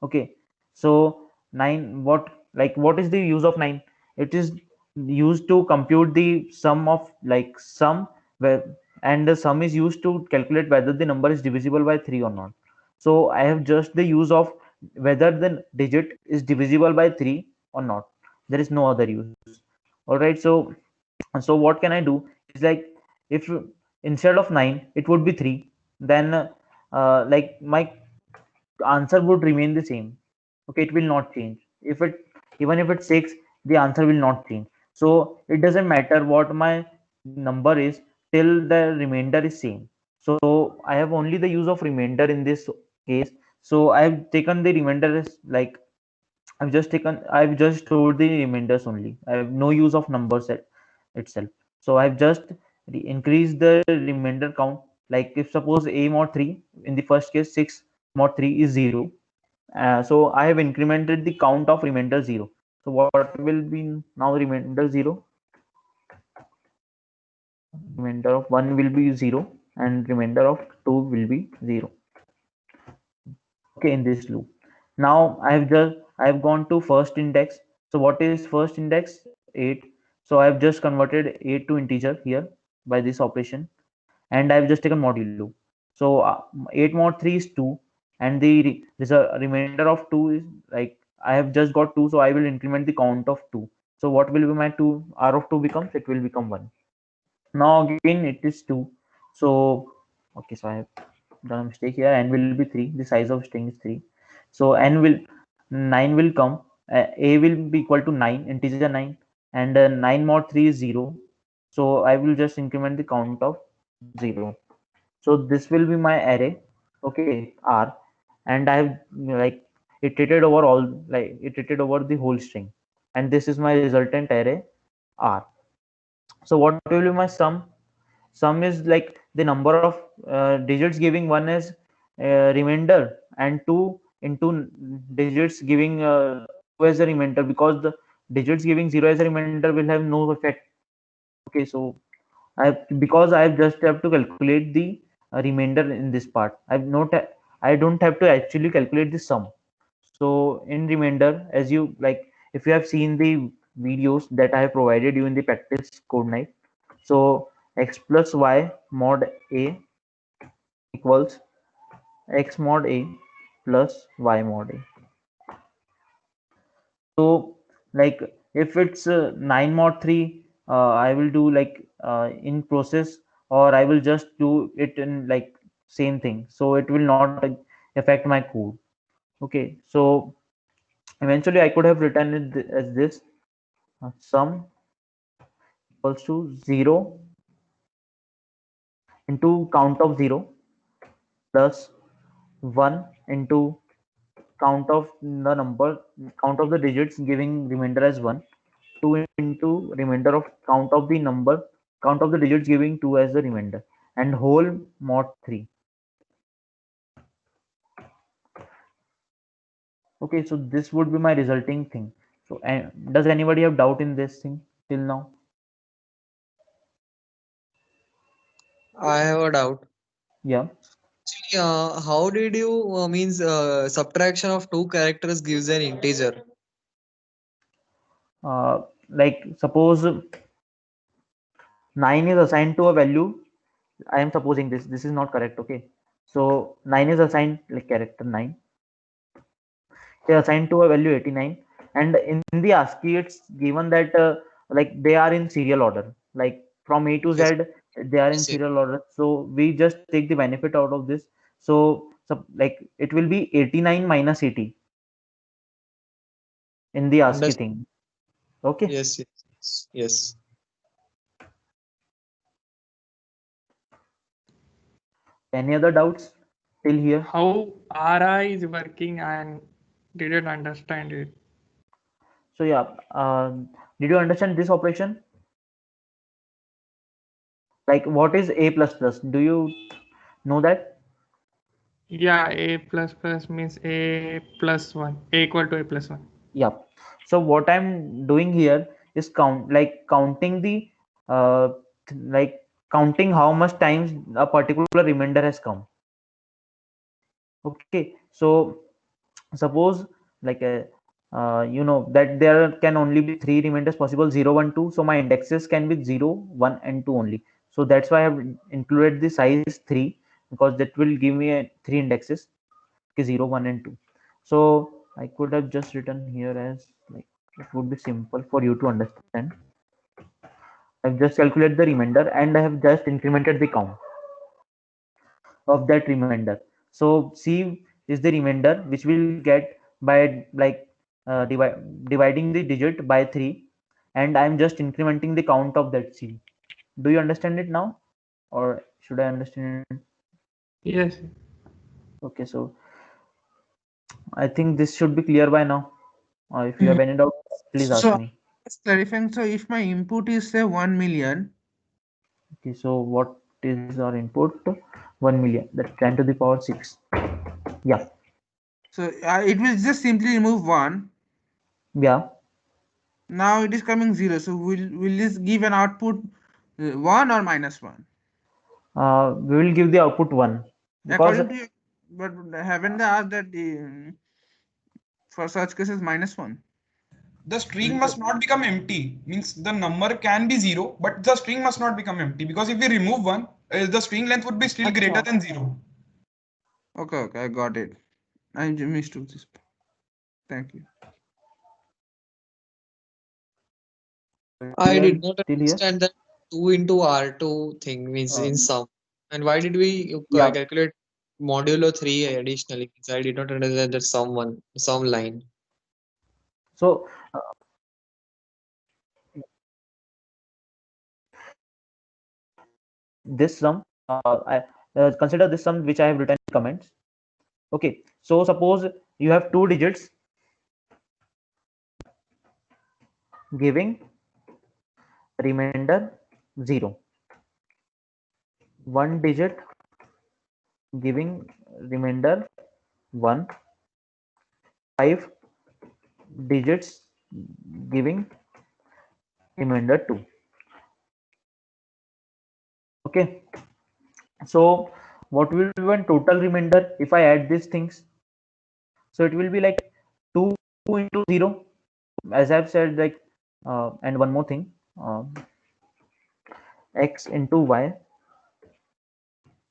Okay. So 9, what is the use of 9? It is used to compute the sum of sum, where, and the sum is used to calculate whether the number is divisible by 3 or not. So I have just the use of whether the digit is divisible by 3 or not. There is no other use. All right. So what can I do is, like, if instead of 9 it would be 3, then my answer would remain the same. Okay, it will not change. If it even if it's 6, the answer will not change. So it doesn't matter what my number is till the remainder is same. So I have only the use of remainder in this case. So I have taken the remainder as, like, I've just stored the remainders only. I have no use of numbers itself. So I've just increased the remainder count. Like, if suppose a mod 3, in the first case 6 mod 3 is 0. So I have incremented the count of remainder 0. So what will be now remainder 0? Remainder of 1 will be 0 and remainder of 2 will be 0. Okay, in this loop. Now I've gone to first index. So what is first index? 8. So I've just converted 8 to integer here by this operation, and I've just taken modulo. So 8 mod 3 is 2, and the remainder of 2 is, like, I have just got 2, so I will increment the count of 2. So what will be my 2? R of 2 becomes, it will become 1. Now again it is 2. So okay, so I have done a mistake here. N will be 3. The size of string is 3. So 9 will come. A will be equal to 9, integer 9, and 9 mod 3 is 0. So I will just increment the count of 0. So this will be my array, okay, R, and I have, like, iterated over the whole string, and this is my resultant array R. So what will be my sum? Sum is, like, the number of digits giving 1 as remainder, and 2 into digits giving 2 as a remainder, because the digits giving 0 as a remainder will have no effect. Okay, so because I just have to calculate the remainder in this part. I don't have to actually calculate the sum. So in remainder, as you, like, if you have seen the videos that I have provided you in the practice code night, so x plus y mod a equals x mod a plus y mod a. So, like, if it's 9 mod 3, I will do, like, in process, or I will just do it in, like, same thing. So it will not affect my code. Okay, so eventually I could have written it as this: sum equals to 0 into count of 0 plus 1 into count of the digits giving remainder as 1, 2 into remainder of count of the digits giving 2 as the remainder, and whole mod 3. Okay, so this would be my resulting thing. So does anybody have doubt in this thing till now? I have a doubt. Yeah. Actually, how did you means subtraction of two characters gives an integer? Like, suppose 9 is assigned to a value. I am supposing this is not correct. Okay, so 9 is assigned, like, character 9 is assigned to a value 89, and in the ASCII it's given that, like, they are in serial order, like, from A to Yes, Z they are in yes, yes. serial order. So we just take the benefit out of this. So like, it will be 89 minus 80 in the ASCII Understood. thing. Okay. Yes, yes, yes. Any other doubts till here? How RI is working and didn't understand it. So yeah, did you understand this operation? Like, what is A plus plus? Do you know that? Yeah, A plus plus means A plus 1. A equal to A plus 1. Yeah. So what I'm doing here is counting the counting how much times a particular remainder has come. Okay. So suppose like a you know that there can only be 3 remainders possible, 0, 1, 2. So my indexes can be 0, 1 and 2 only. So that's why I have included the size 3, because that will give me a 3 indexes, okay, 0, 1 and 2. So I could have just written here as like, it would be simple for you to understand. I've just calculated the remainder and I have just incremented the count of that remainder. So C is the remainder which will get by like dividing the digit by 3, and I'm just incrementing the count of that C. Do you understand it now, or should I understand it? Yes. Okay, so I think this should be clear by now. If you have any doubts, please ask So me. just clarifying, so if my input is say 1 million, Okay, so what is our input? 1 million. That's 10 to the power 6. Yeah, so it will just simply remove 1. yeah. Now it is coming 0. So will this give an output 1 or -1? We will give the output 1 because According to you, but haven't they asked that for such cases -1? The string must not become empty. Means the number can be 0, but the string must not become empty, because if we remove 1, the string length would be still greater than 0. Okay, I got it. I mistook this. Thank you. I we are did not still here. understand that 2 into R2 thing means in sum. And why did we Yeah. calculate modulo 3 additionally? Means I did not understand that some line. So this sum, I consider this sum which I have written in comments. Okay, so suppose you have 2 digits giving remainder 0, 1 digit giving remainder 1, 5 digits giving remainder 2. Okay, so what will be one total remainder if I add these things? So it will be like 2 into 0, as I've said, like and one more thing, x into y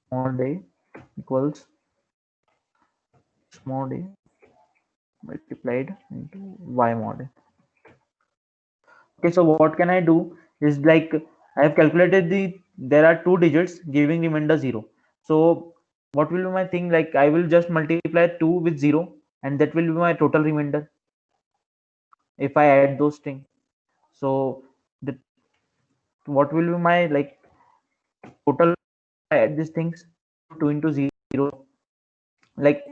small a equals small a multiplied into y mod a. Okay, so what can I do is like I have calculated there are 2 digits giving remainder 0. So what will be my thing? Like I will just multiply 2 with 0, and that will be my total remainder if I add those things. So the what will be my like total I add these things? 2 into 0, like,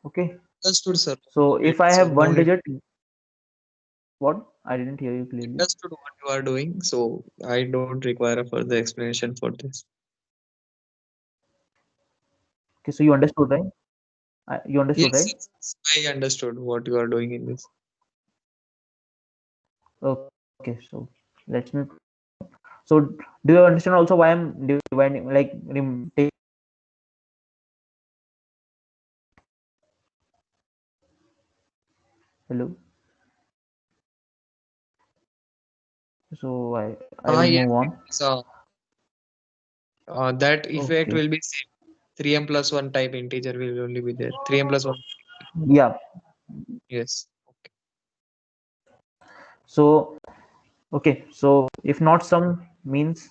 okay. Understood, sir. So if I So have no one need. digit, what? I didn't hear you clearly. Understood what you are doing, so I don't require a further explanation for this. Okay, so you understood, right? You understood, Yes, right? yes, I understood what you are doing in this. Okay, so let me. So do you understand also why I'm dividing, like take? Hello. So I will Yeah. move on. So that effect Okay. will be same. 3m plus 1 type integer will only be there. 3m plus 1. Yeah. Yes. So okay. So if not sum means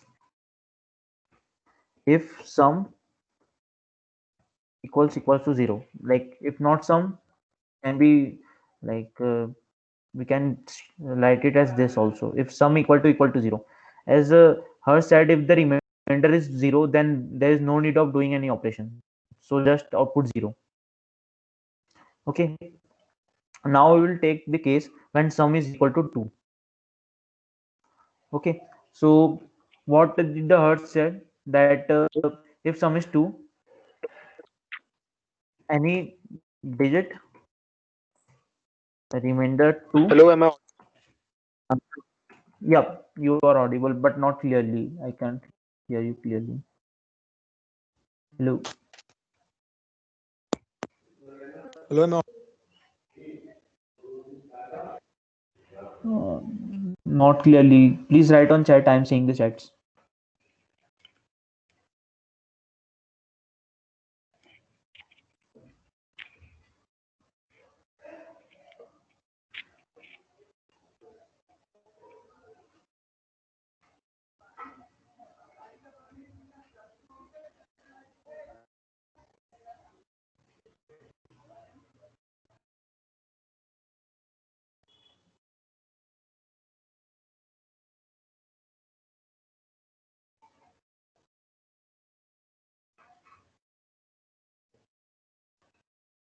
if sum equals to 0. Like if not sum can be like we can write it as this also. If sum equal to 0, as Harsh said, if the remainder is 0, then there is no need of doing any operation. So just output 0. Okay. Now we will take the case when sum is equal to 2. Okay. So what did the Harsh said that if sum is 2, any digit remainder 2. Hello, am I? Yeah, you are audible, but not clearly. I can't hear you clearly. Hello. Hello, am I? Not clearly. Please write on chat. I'm seeing the chats.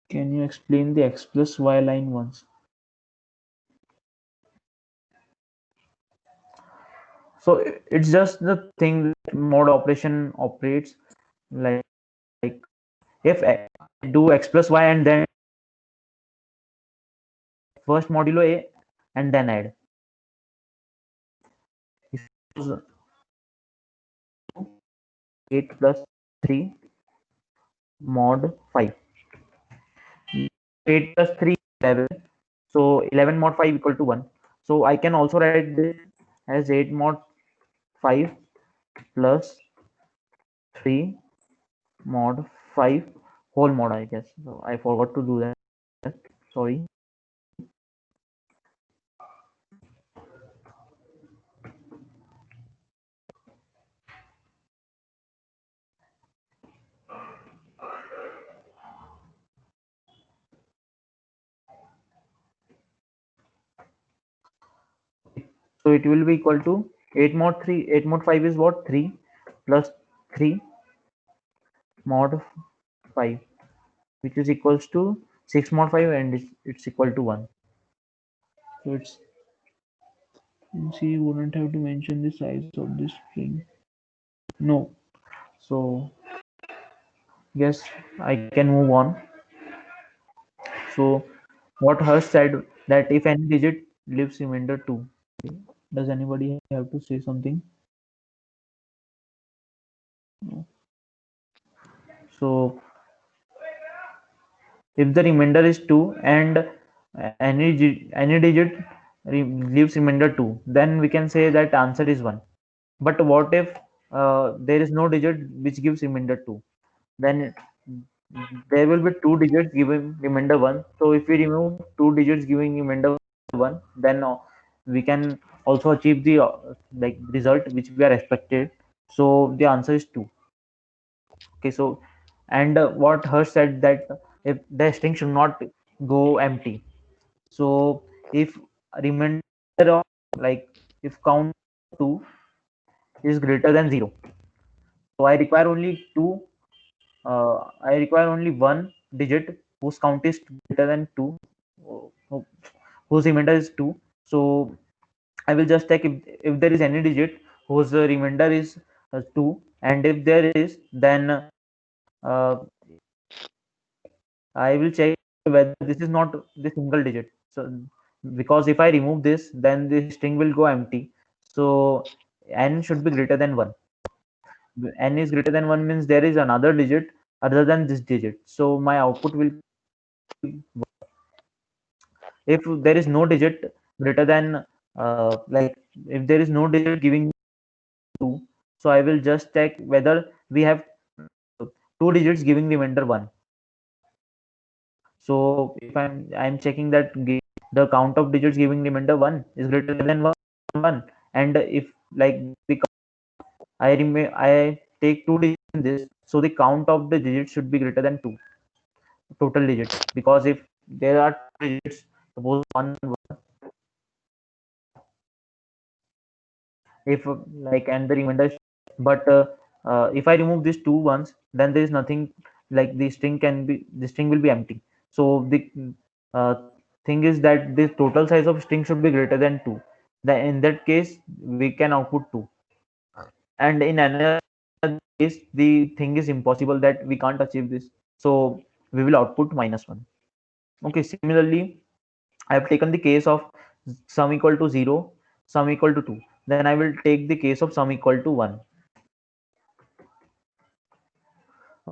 Can you explain the x plus y line once? So it's just the thing that mode operation operates like if I do x plus y and then first modulo a and then add. If it was 8 plus 3 mod 5. 8 plus 3 11. So 11 mod 5 equal to 1. So I can also write this as 8 mod 5 plus 3 mod 5 whole mod, I guess. So I forgot to do that. Sorry. So it will be equal to 8 mod 3. 8 mod 5 is what? 3 plus 3 mod 5, which is equals to 6 mod 5, and it's equal to 1. So it's, see, you wouldn't have to mention the size of this string. No. So yes, I can move on. So what Harsh said, that if any digit leaves remainder 2. Does anybody have to say something? No. So if the remainder is 2 and any digit leaves remainder 2, then we can say that answer is 1. But what if there is no digit which gives remainder 2? Then there will be two digits giving remainder 1. So if we remove two digits giving remainder 1, then we can also achieve the like result which we are expected. So the answer is 2. Okay, so and what Harsh said, that if the string should not go empty. So if remainder of, like, if count 2 is greater than 0, so I require only I require only one digit whose count is greater than 2, whose remainder is 2. So I will just check if there is any digit whose remainder is 2, and if there is, then I will check whether this is not the single digit. So because if I remove this, then the string will go empty. So n should be greater than 1. N is greater than 1 means there is another digit other than this digit. So my output will, if there is no digit greater than like if there is no digit giving 2, so I will just check whether we have two digits giving remainder 1. So if I'm checking that the count of digits giving remainder 1 is greater than 1, and if like the I take two digits in this, so the count of the digits should be greater than 2 total digits, because if there are two digits, suppose 1, if like, and the remainder but if I remove these two ones, then there is nothing, like the string will be empty. So the uh, thing is that the total size of string should be greater than 2. Then in that case we can output 2, and in another case the thing is impossible, that we can't achieve this, so we will output -1. Okay, similarly I have taken the case of sum equal to 0, sum equal to 2. Then I will take the case of sum equal to 1.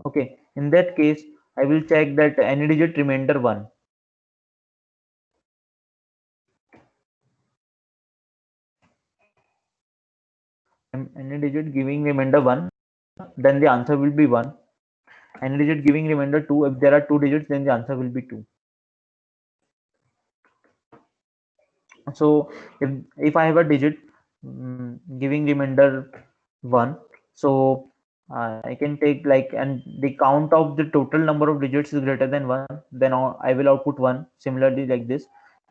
Okay, in that case, I will check that any digit remainder 1. any digit giving remainder 1, then the answer will be 1. Any digit giving remainder 2, if there are 2 digits, then the answer will be 2. So if I have a digit giving remainder 1, so I can take like, and the count of the total number of digits is greater than 1, then I will output 1, similarly like this.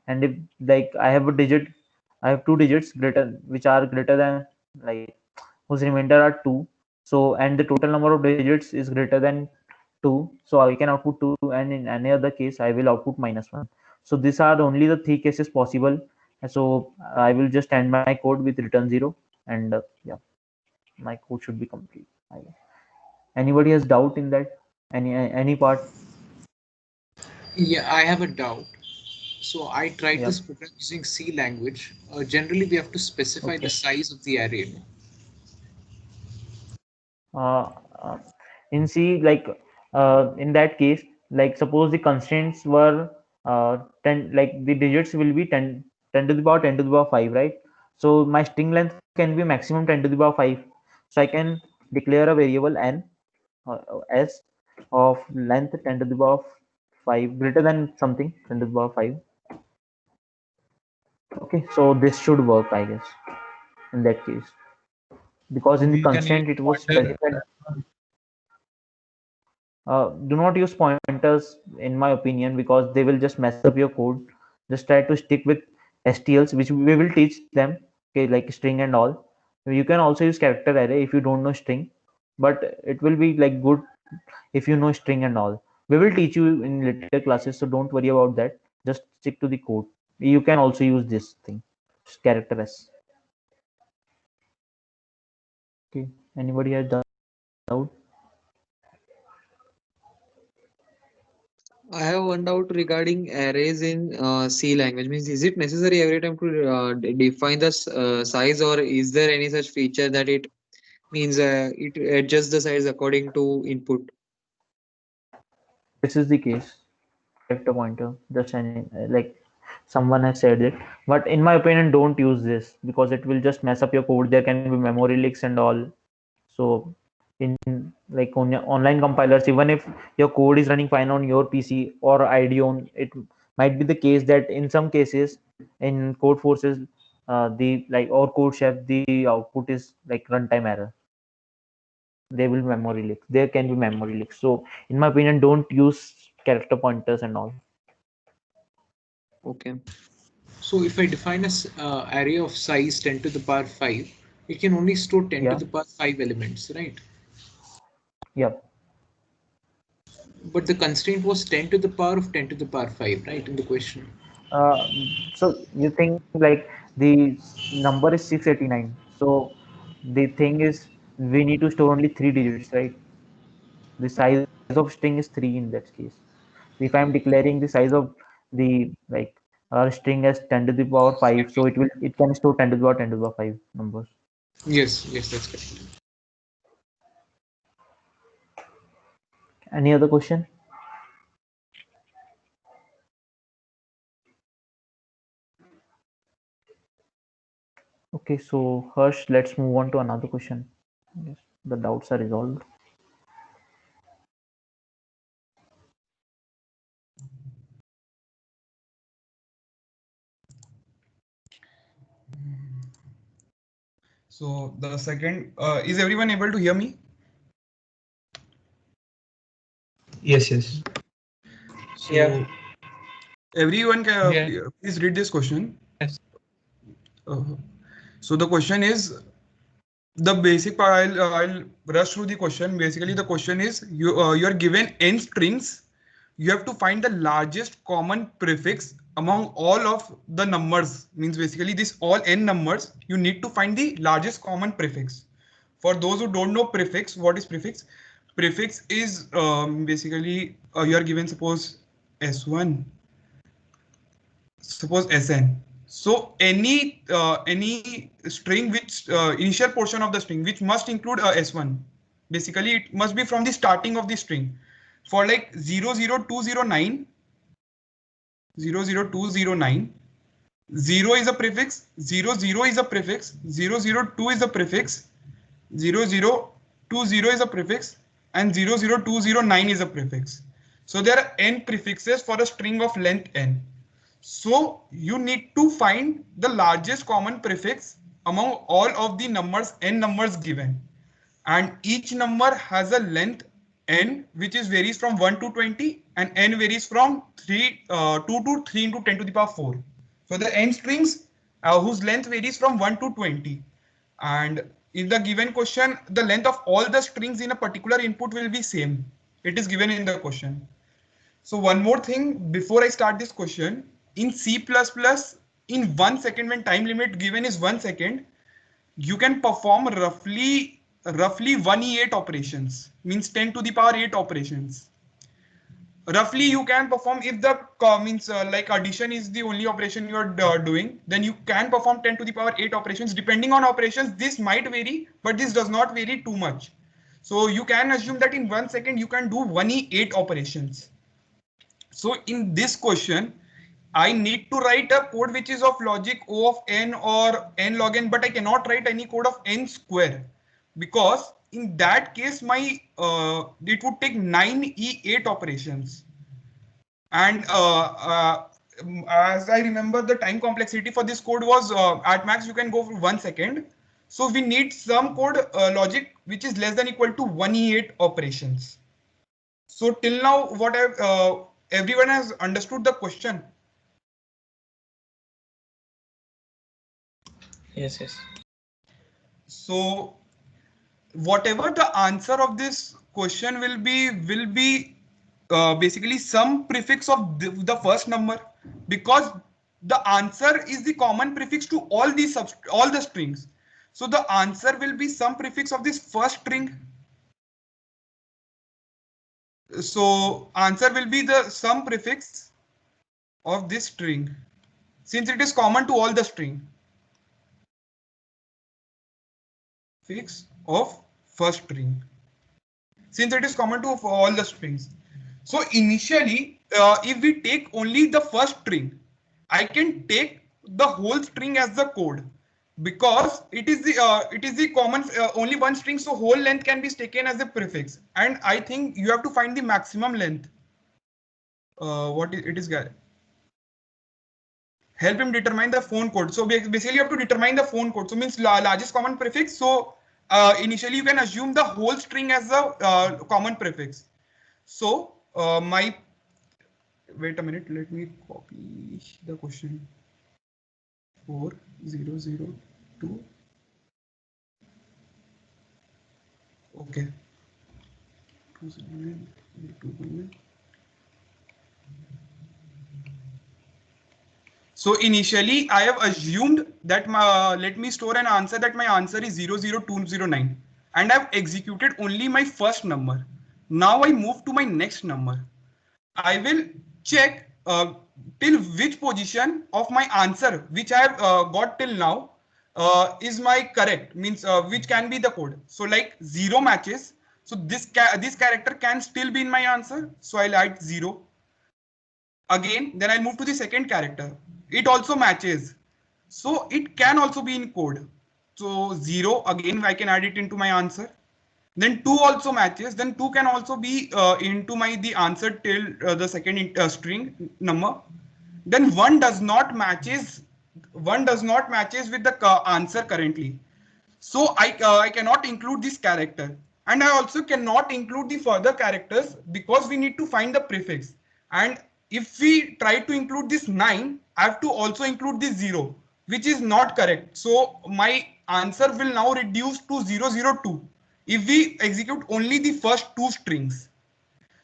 And if like I have two digits which are greater than, like, whose remainder are 2, so, and the total number of digits is greater than 2, so I can output 2, and in any other case I will output -1. So these are only the 3 cases possible. So I will just end my code with return 0, and yeah, my code should be complete. Anybody has doubt in that, any part? Yeah, I have a doubt. So I tried Yeah. this program using C language. Generally, we have to specify Okay. the size of the array. In C, like in that case, like suppose the constraints were 10, like the digits will be 10 to the power 10 to the power 5, right? So my string length can be maximum 10 to the power 5. So I can declare a variable n s of length 10 to the power 5 greater than something 10 to the power 5. Okay, so this should work, I guess, in that case, because in the We can use constraint it was pointer. specified. Do not use pointers, in my opinion, because they will just mess up your code. Just try to stick with STLs, which we will teach them, okay, like string and all. You can also use character array if you don't know string, but it will be like good if you know string and all. We will teach you in later classes, so don't worry about that. Just stick to the code. You can also use this thing, character s. Okay, anybody has doubt? I have one doubt regarding arrays in C language. Means, is it necessary every time to define the size, or is there any such feature that it means it adjusts the size according to input? This is the case. Character pointer, just any, like someone has said it, but in my opinion don't use this because it will just mess up your code. There can be memory leaks and all. So in like on your online compilers, even if your code is running fine on your PC or IDEON, it might be the case that in some cases in code forces, the like or code chef, the output is like runtime error. There will be memory leaks, there can be memory leaks. So in my opinion don't use character pointers and all. Okay. So if I define a array of size 10 to the power 5, it can only store 10 to Yeah. the power 5 elements, right? Yep. But the constraint was 10 to the power of 10 to the power 5, right, in the question. So you think like the number is 689. So the thing is we need to store only 3 digits, right? The size of string is 3 in that case. If I'm declaring the size of the like string as 10 to the power 5, so it can store 10 to the power 10 to the power 5 numbers. Yes, that's correct. Any other question? Okay, so Harsh, let's move on to another question. Yes, the doubts are resolved. So the second, is everyone able to hear me? Yes, yes. So Yeah. everyone can Yeah. please read this question. Yes. So the question is the basic part. I'll rush through the question. Basically, the question is you are given n strings. You have to find the largest common prefix among all of the numbers. Means basically this all n numbers. You need to find the largest common prefix. For those who don't know prefix, what is prefix? Prefix is basically you are given suppose s1, suppose sn. So any string which initial portion of the string which must include a s1. Basically, it must be from the starting of the string. For like 00209, 00209, 0 is a prefix, 00 is a prefix, 002 is a prefix, 0020 is a prefix and 00209 is a prefix. So there are n prefixes for a string of length n. So you need to find the largest common prefix among all of the numbers, n numbers given. And each number has a length n which is varies from 1 to 20 and n varies from 2 to 3 into 10 to the power 4. So the n strings whose length varies from 1 to 20. And in the given question, the length of all the strings in a particular input will be same. It is given in the question. So one more thing before I start this question, in C++, in 1 second, when time limit given is 1 second, you can perform roughly 1e8 operations, means 10 to the power 8 operations. Roughly you can perform, if the like addition is the only operation you are doing, then you can perform 10 to the power 8 operations. Depending on operations, this might vary, but this does not vary too much. So you can assume that in 1 second you can do 1e8 operations. So in this question, I need to write a code which is of logic O of n or n log n, but I cannot write any code of n square, because in that case my it would take 9e8 operations. And as I remember, the time complexity for this code was at max you can go for 1 second. So we need some code logic which is less than equal to 1e8 operations. So till now, what everyone has understood the question. Yes, yes. So whatever the answer of this question will be basically some prefix of the first number, because the answer is the common prefix to all the strings. So the answer will be some prefix of this first string. So answer will be the some prefix of this string, since it is common to all the string. Prefix of first string, since it is common to all the strings. So initially, if we take only the first string, I can take the whole string as the code, because it is the common only one string, so whole length can be taken as a prefix. And I think you have to find the maximum length. What it is, help him determine the phone code. So basically you have to determine the phone code. So means largest common prefix. So initially you can assume the whole string as a common prefix. So wait a minute, let me copy the question. 4002. Okay. 209. So initially I have assumed that let me store an answer that my answer is 00209, and I've executed only my first number. Now I move to my next number. I will check till which position of my answer which I have got till now is my correct, means which can be the code. So like 0 matches. So this character can still be in my answer. So I'll add 0. Again, then I'll move to the second character. It also matches. So it can also be in code. So 0, again, I can add it into my answer. Then 2 also matches. Then 2 can also be into the answer till the second string number. Then 1 does not matches. 1 does not matches with the answer currently. So I cannot include this character. And I also cannot include the further characters, because we need to find the prefix. And if we try to include this 9, I have to also include this 0, which is not correct. So my answer will now reduce to 002 if we execute only the first 2 strings.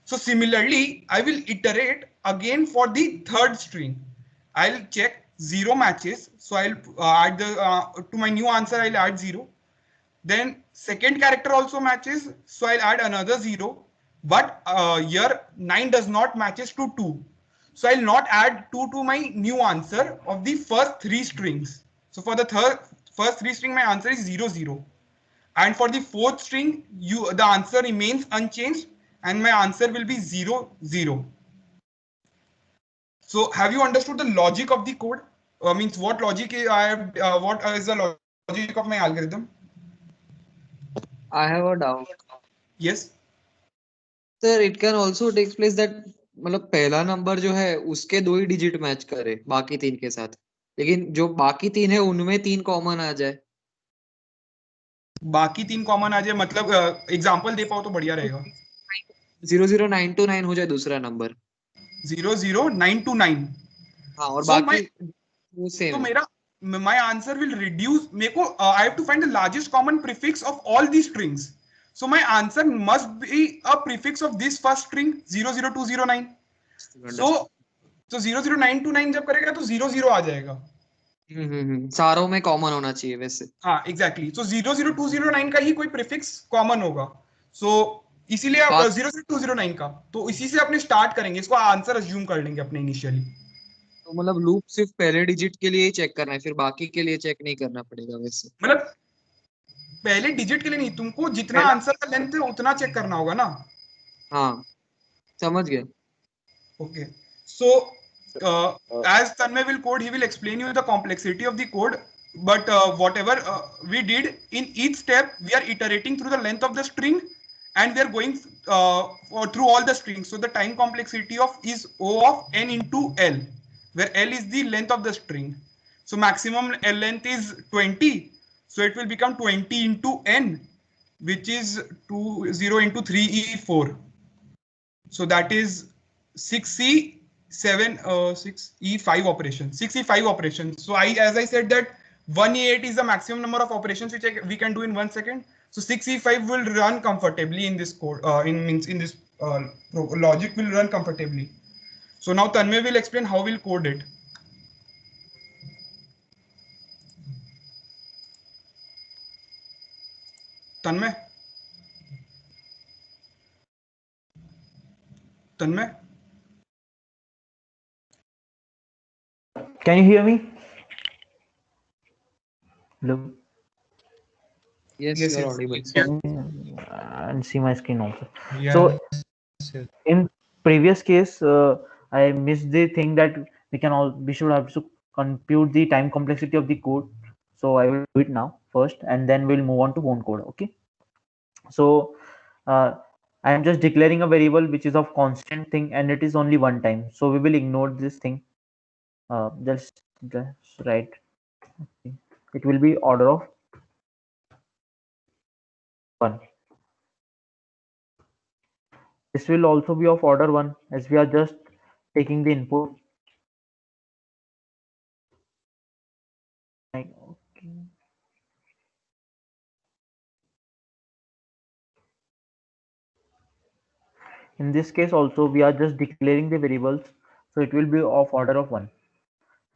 So similarly, I will iterate again for the third string. I'll check 0 matches. So I'll add to my new answer, I'll add 0. Then second character also matches. So I'll add another 0. But here 9 does not matches to 2. So I'll not add 2 to my new answer of the first 3 strings. So for the first 3 string, my answer is 00. And for the fourth string, the answer remains unchanged, and my answer will be 00. So have you understood the logic of the code? Means what logic I have, what is the logic of my algorithm? I have a doubt. Yes. Sir, it can also take place that मतलब पहला number जो है उसके 2 ही digit match करे बाकी 3 के साथ, लेकिन जो बाकी 3 है उनमें 3 कॉमन आ जाए। बाकी 3 कॉमन आ जाए मतलब एग्जांपल दे पाओ तो बढ़िया रहेगा। 00929 हो जाए दूसरा नंबर। 00929। हाँ, और So बाकी my वो सेम तो है। मेरा my answer will reduce मेरे को I have to find the largest common prefix of all these strings. So my answer must be a prefix of this first string 00209. So 00929 जब करेगा तो 00 आ जाएगा। सारों में कॉमन होना चाहिए वैसे। हाँ एग्जैक्टली। तो 00209 का ही कोई प्रीफिक्स कॉमन होगा। सो इसीलिए आप बात- 00209 का तो इसी से अपने स्टार्ट करेंगे, इसको आंसर अज्यूम कर लेंगे अपने इनिशियली। तो मतलब लूप सिर्फ पहले डिजिट के लिए ही चेक करना है, फिर बाकी के लिए चेक नहीं करना पड़ेगा वैसे। मतलब पहले डिजिट के लिए नहीं, तुमको जितना पहला आंसर का लेंथ है उतना चेक करना होगा ना। हाँ, समझ गया। Okay. So, as Tanmay will code, he will explain you the complexity of the code. But whatever we did in each step, we are iterating through the length of the string, and we are going through all the strings. So the time complexity of is O of n into L, where L is the length of the string. So maximum L length is 20. So it will become 20 into n, which is 0 into 3e4. So that is 6e7 6e5 operation 6e5 operations. So as I said that 1e8 is the maximum number of operations which we can do in 1 second. So 6e5 will run comfortably in this code in this logic will run comfortably. So now Tanmay will explain how we'll code it. Tanmay Tanmay Can you hear me? Hello. Yes, Yes, you are yes. audible. Can you, and see my screen also. Yeah. So Sir. in previous case, I missed the thing that we should have to compute the time complexity of the code. So I will do it now first, and then we'll move on to own code. Okay. So I am just declaring a variable which is of constant thing, and it is only one time. So we will ignore this thing. Just write. Okay. It will be order of 1. This will also be of order 1 as we are just taking the input. Okay. In this case also we are just declaring the variables, so it will be of order of 1.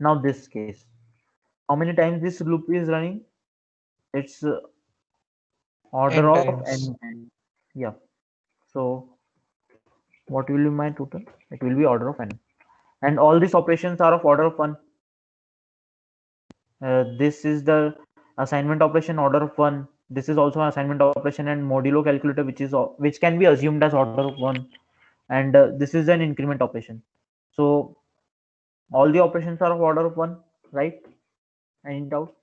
Now this case, how many times this loop is running? It's order N of times. n. Yeah. So what will be my total? It will be order of n. And all these operations are of order of 1. This is the assignment operation order of 1. This is also an assignment operation and modulo calculator which can be assumed as order of 1. And this is an increment operation. So all the operations are of order of 1, right? Any doubt?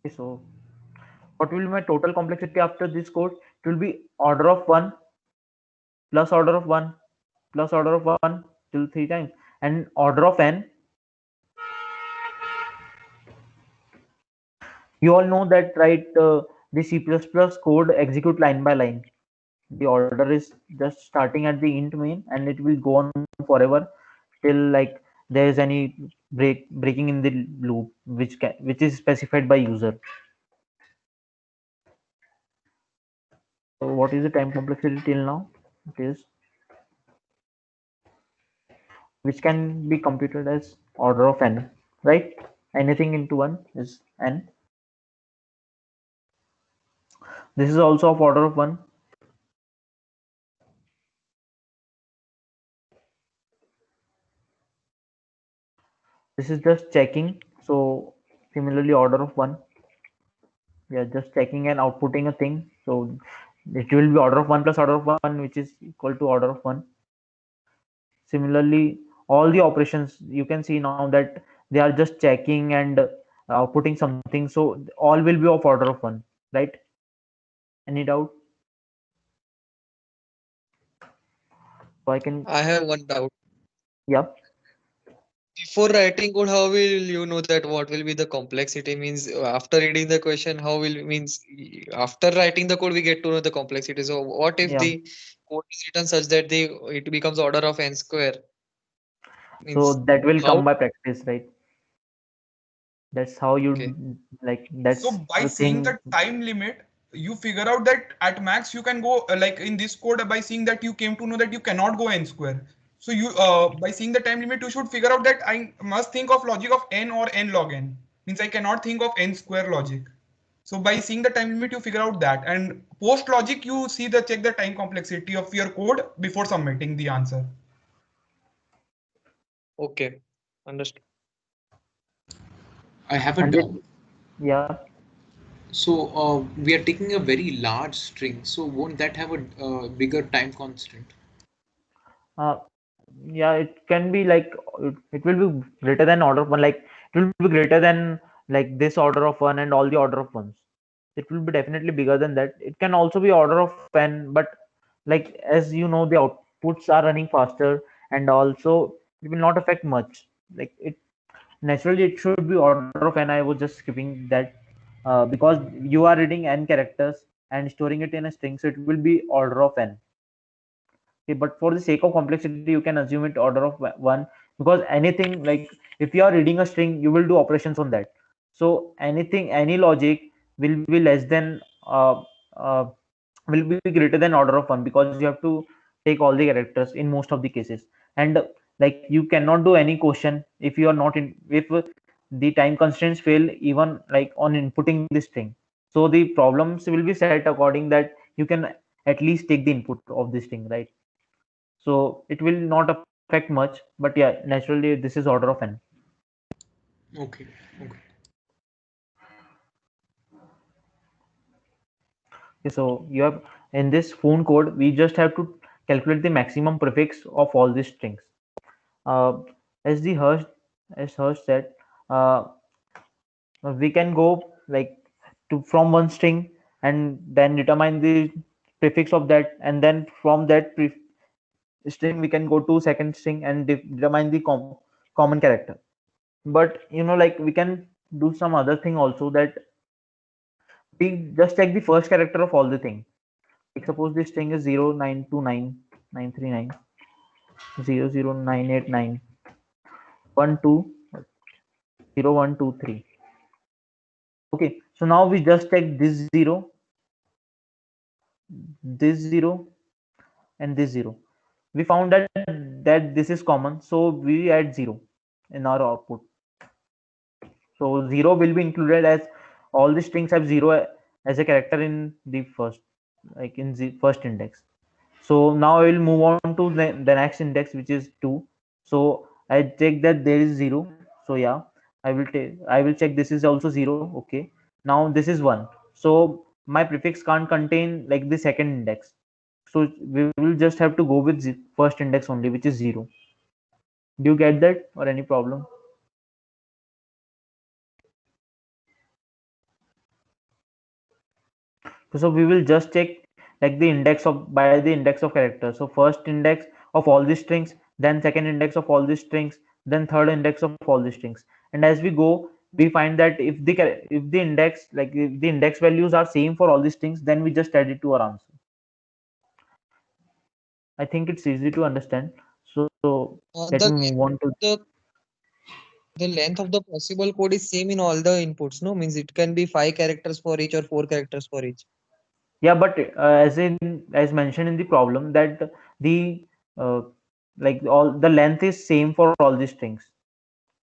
Okay, so what will be my total complexity after this code? It will be order of 1 plus order of 1 plus order of 1 till 3 times, and order of n. You all know that, right? The C++ code execute line by line. The order is just starting at the int main, and it will go on forever till like there is any breaking in the loop which is specified by user. So what is the time complexity till now? It is, which can be computed as order of n, right? Anything into 1 is n. This is also of order of 1. This is just checking. So similarly order of 1. We are just checking and outputting a thing. So it will be order of 1 plus order of 1, which is equal to order of 1. Similarly, all the operations you can see now that they are just checking and outputting something, so all will be of order of 1, right? Any doubt? So I can, I have one doubt. yeah. Before writing code, how will you know that what will be the complexity? Means after reading the question, how will means after writing the code we get to know the complexity. So what if Yeah, the code is written such that the it becomes order of n square? so Means that will how? come by practice, right? That's how Okay. you, like, So that's by the seeing thing. the time limit, you figure out that at max you can go like in this code by seeing that you came to know that you cannot go n square. So you by seeing the time limit, you should figure out that I must think of logic of n or n log n. Means I cannot think of n square logic. So by seeing the time limit, you figure out that. And post logic, you see the check the time complexity of your code before submitting the answer. Okay. Understood. I have a And doubt. yeah, So we are taking a very large string. So won't that have a bigger time constant? uh, yeah, it can be like it will be greater than order of 1, like it will be greater than like this order of 1 and all the order of 1s. It will be definitely bigger than that. It can also be order of n, but like as you know, the outputs are running faster, and also it will not affect much. Like it naturally it should be order of n. I was just skipping that because you are reading n characters and storing it in a string, so it will be order of n. Okay, but for the sake of complexity you can assume it order of 1, because anything like if you are reading a string you will do operations on that, so anything, any logic will be less than uh, will be greater than order of 1, because you have to take all the characters in most of the cases. And like you cannot do any question if you are not in, if the time constraints fail even like on inputting this string, so the problems will be set according that you can at least take the input of this string, right? So it will not affect much, but yeah, naturally this is order of n. Okay. Okay. Okay, so you have in this phone code we just have to calculate the maximum prefix of all these strings. uh, as the Hirsch, as Hirsch said, uh, we can go like to from one string and then determine the prefix of that, and then from that string we can go to second string and determine the common character. But you know, like we can do some other thing also, that we just take the first character of all the thing. Like suppose this string is 0929 00989 120 Okay, so now we just take this 0 and this 0. We found that this is common, so we add 0 in our output. So 0 will be included as all the strings have 0 as a character in the first, like in the first index. So now I will move on to the next index, which is 2. So I check that there is 0. So yeah, I will check this is also 0. Okay. Now this is 1. So my prefix can't contain like the second index. So we will just have to go with first index only, which is 0. Do you get that, or any problem? So we will just check like the index of by the index of characters. So first index of all the strings, then second index of all the strings, then third index of all the strings. And as we go, we find that if the index, like if the index values are same for all the strings, then we just add it to our answer. I think it's easy to understand. So let The me length move on to, the the length of the possible code is same in all the inputs. No, means it can be 5 characters for each or 4 characters for each. yeah, but as mentioned in the problem that the uh, like all the length is same for all the strings.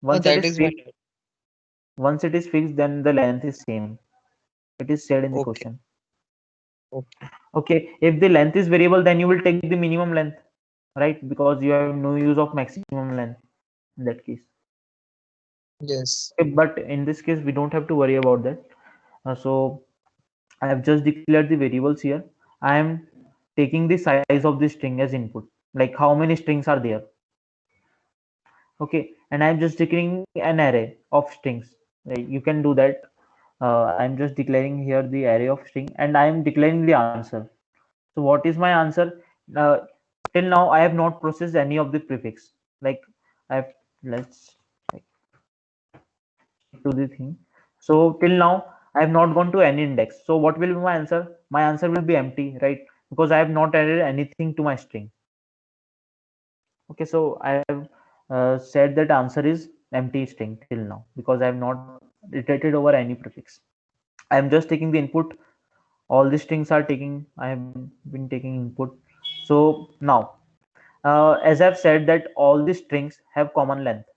Once it That is is my fixed, then the length is same. It is said in the okay. question. Okay. Okay, if the length is variable, then you will take the minimum length, right? Because you have no use of maximum length in that case. Yes. Okay, but in this case, we don't have to worry about that. So I have just declared the variables here. I am taking the size of the string as input, like how many strings are there. Okay, and I'm just declaring an array of strings. You can do that. I'm just declaring here the array of string, and I am declaring the answer. So what is my answer? Uh, till now, I have not processed any of the prefix. Like I have, let's like, to the thing. So till now, I have not gone to any index. So what will be my answer? My answer will be empty, right? Because I have not added anything to my string. Okay, so I have said that answer is empty string till now because I have not iterated over any prefix. I am just taking the input. All the strings are taking. I have been taking input. So now, as I've said that all the strings have common length.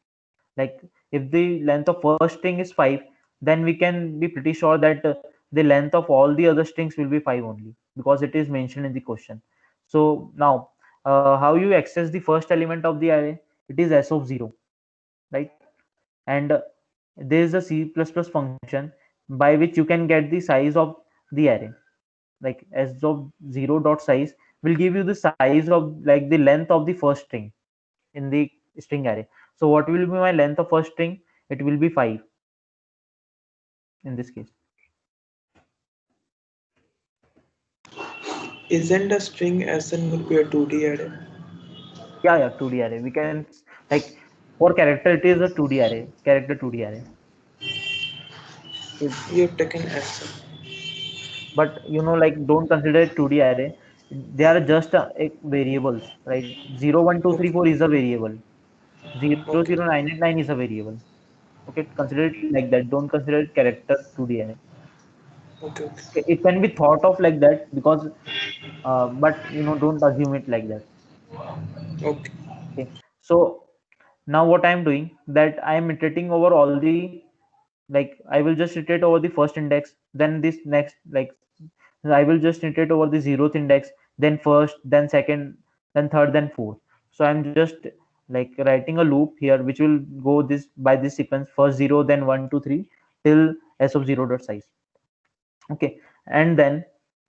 Like if the length of first string is 5, then we can be pretty sure that the length of all the other strings will be 5 only because it is mentioned in the question. So now, how you access the first element of the array? It is s of 0, right? And there is a C++ function by which you can get the size of the array. Like s of 0 dot size will give you the size of like the length of the first string in the string array. So what will be my length of first string? It will be 5 in this case. Isn't a string SN will be a 2D array? Yeah, 2D array. We can like for character it is a 2D array, character 2D array. You've taken SN. But like don't consider it 2D array. They are just variables, right? 0, 1, 2, 3, Okay. 4 is a variable. 0, Okay. 0, 9, 8, 9 is a variable. Okay, consider it like that. Don't consider it character 2D array. Okay. Okay. Okay, it can be thought of like that because, but don't assume it like that. Okay. Okay, so now what I'm doing that I'm iterating over all the like I will just iterate over the first index, then this next like I will just iterate over the zeroth index, then first, then second, then third, then fourth. So I'm just like writing a loop here which will go this by this sequence first 0, then 1, 2, 3 till s of 0 dot size. Okay, and then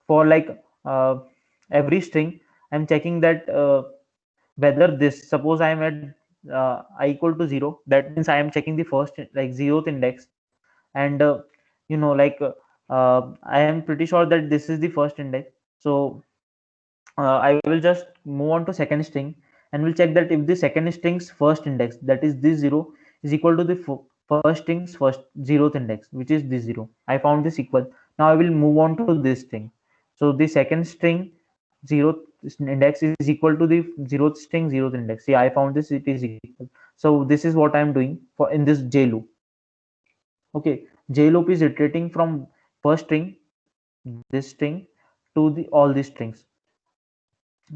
for like every string I'm checking that whether this suppose I am at I equal to 0, that means I am checking the first like zeroth index, and like I am pretty sure that this is the first index. So I will just move on to second string and we'll check that if the second string's first index, that is this 0, is equal to the first string's first zeroth index, which is this 0. I found this equal. Now I will move on to this string. So the second string zeroth index is equal to the zeroth string zeroth index. See, I found this, it is equal. So this is what I'm doing for in this J loop. Okay, J loop is iterating from first string, this string, to the all these strings.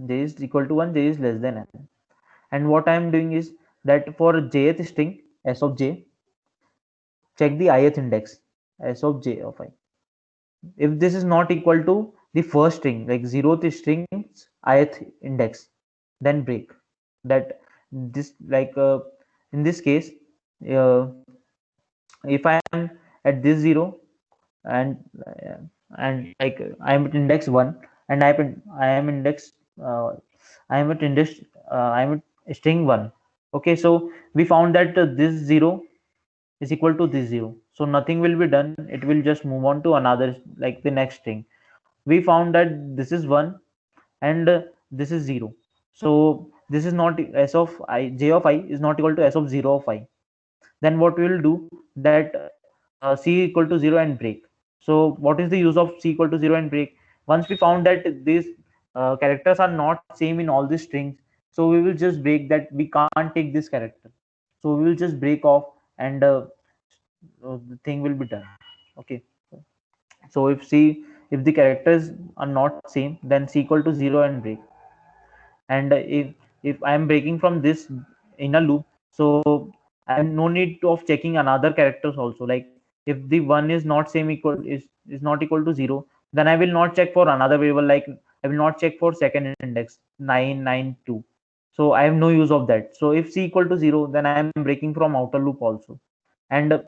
J is equal to 1, J is less than n. And what I am doing is that for jth string, s of j, check the ith index, s of j of I. If this is not equal to the first string, like zeroth string's ith index, then break. That this like in this case, uh, if I am at this 0 and like I am at index 1 and I am index I am at index I am at string 1. Okay, so we found that this 0 is equal to this 0, so nothing will be done. It will just move on to another like the next string. We found that this is 1 and this is 0, so this is not s of I, j of I is not equal to s of 0 of I. Then what we will do that c equal to 0 and break. So what is the use of c equal to 0 and break? Once we found that these characters are not same in all the strings, so we will just break that. We can't take this character, so we will just break off and the thing will be done. Okay, so if the characters are not same, then c equal to 0 and break. And if I am breaking from this in a loop, so I am no need to of checking another characters also. Like if the one is not same equal is not equal to 0, then I will not check for another variable. Like I will not check for second index 992. So I have no use of that. So if c equal to 0, then I am breaking from outer loop also. And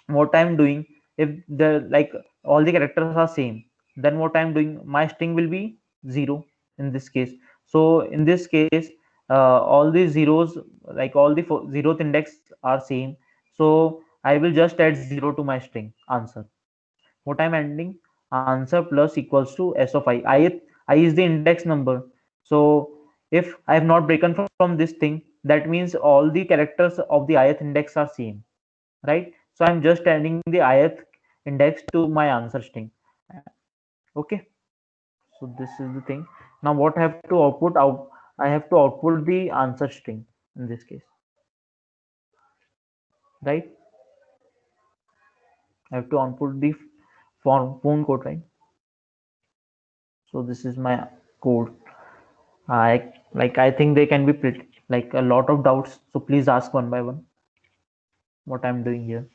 what I'm doing, if the like all the characters are same, then what I'm doing, my string will be 0 in this case. So in this case, all these zeros, like all the zeroth index are same. So I will just add 0 to my string answer. What I'm adding, answer plus equals to s of I. I is the index number. So if I have not broken from this thing, that means all the characters of the ith index are same, right? So I'm just adding the ith index to my answer string. Okay, so this is the thing. Now what I have to output out, I have to output the answer string in this case, right? I have to output the phone code, right? So this is my code. I think they can be pretty, like a lot of doubts. So please ask one by one what I'm doing here.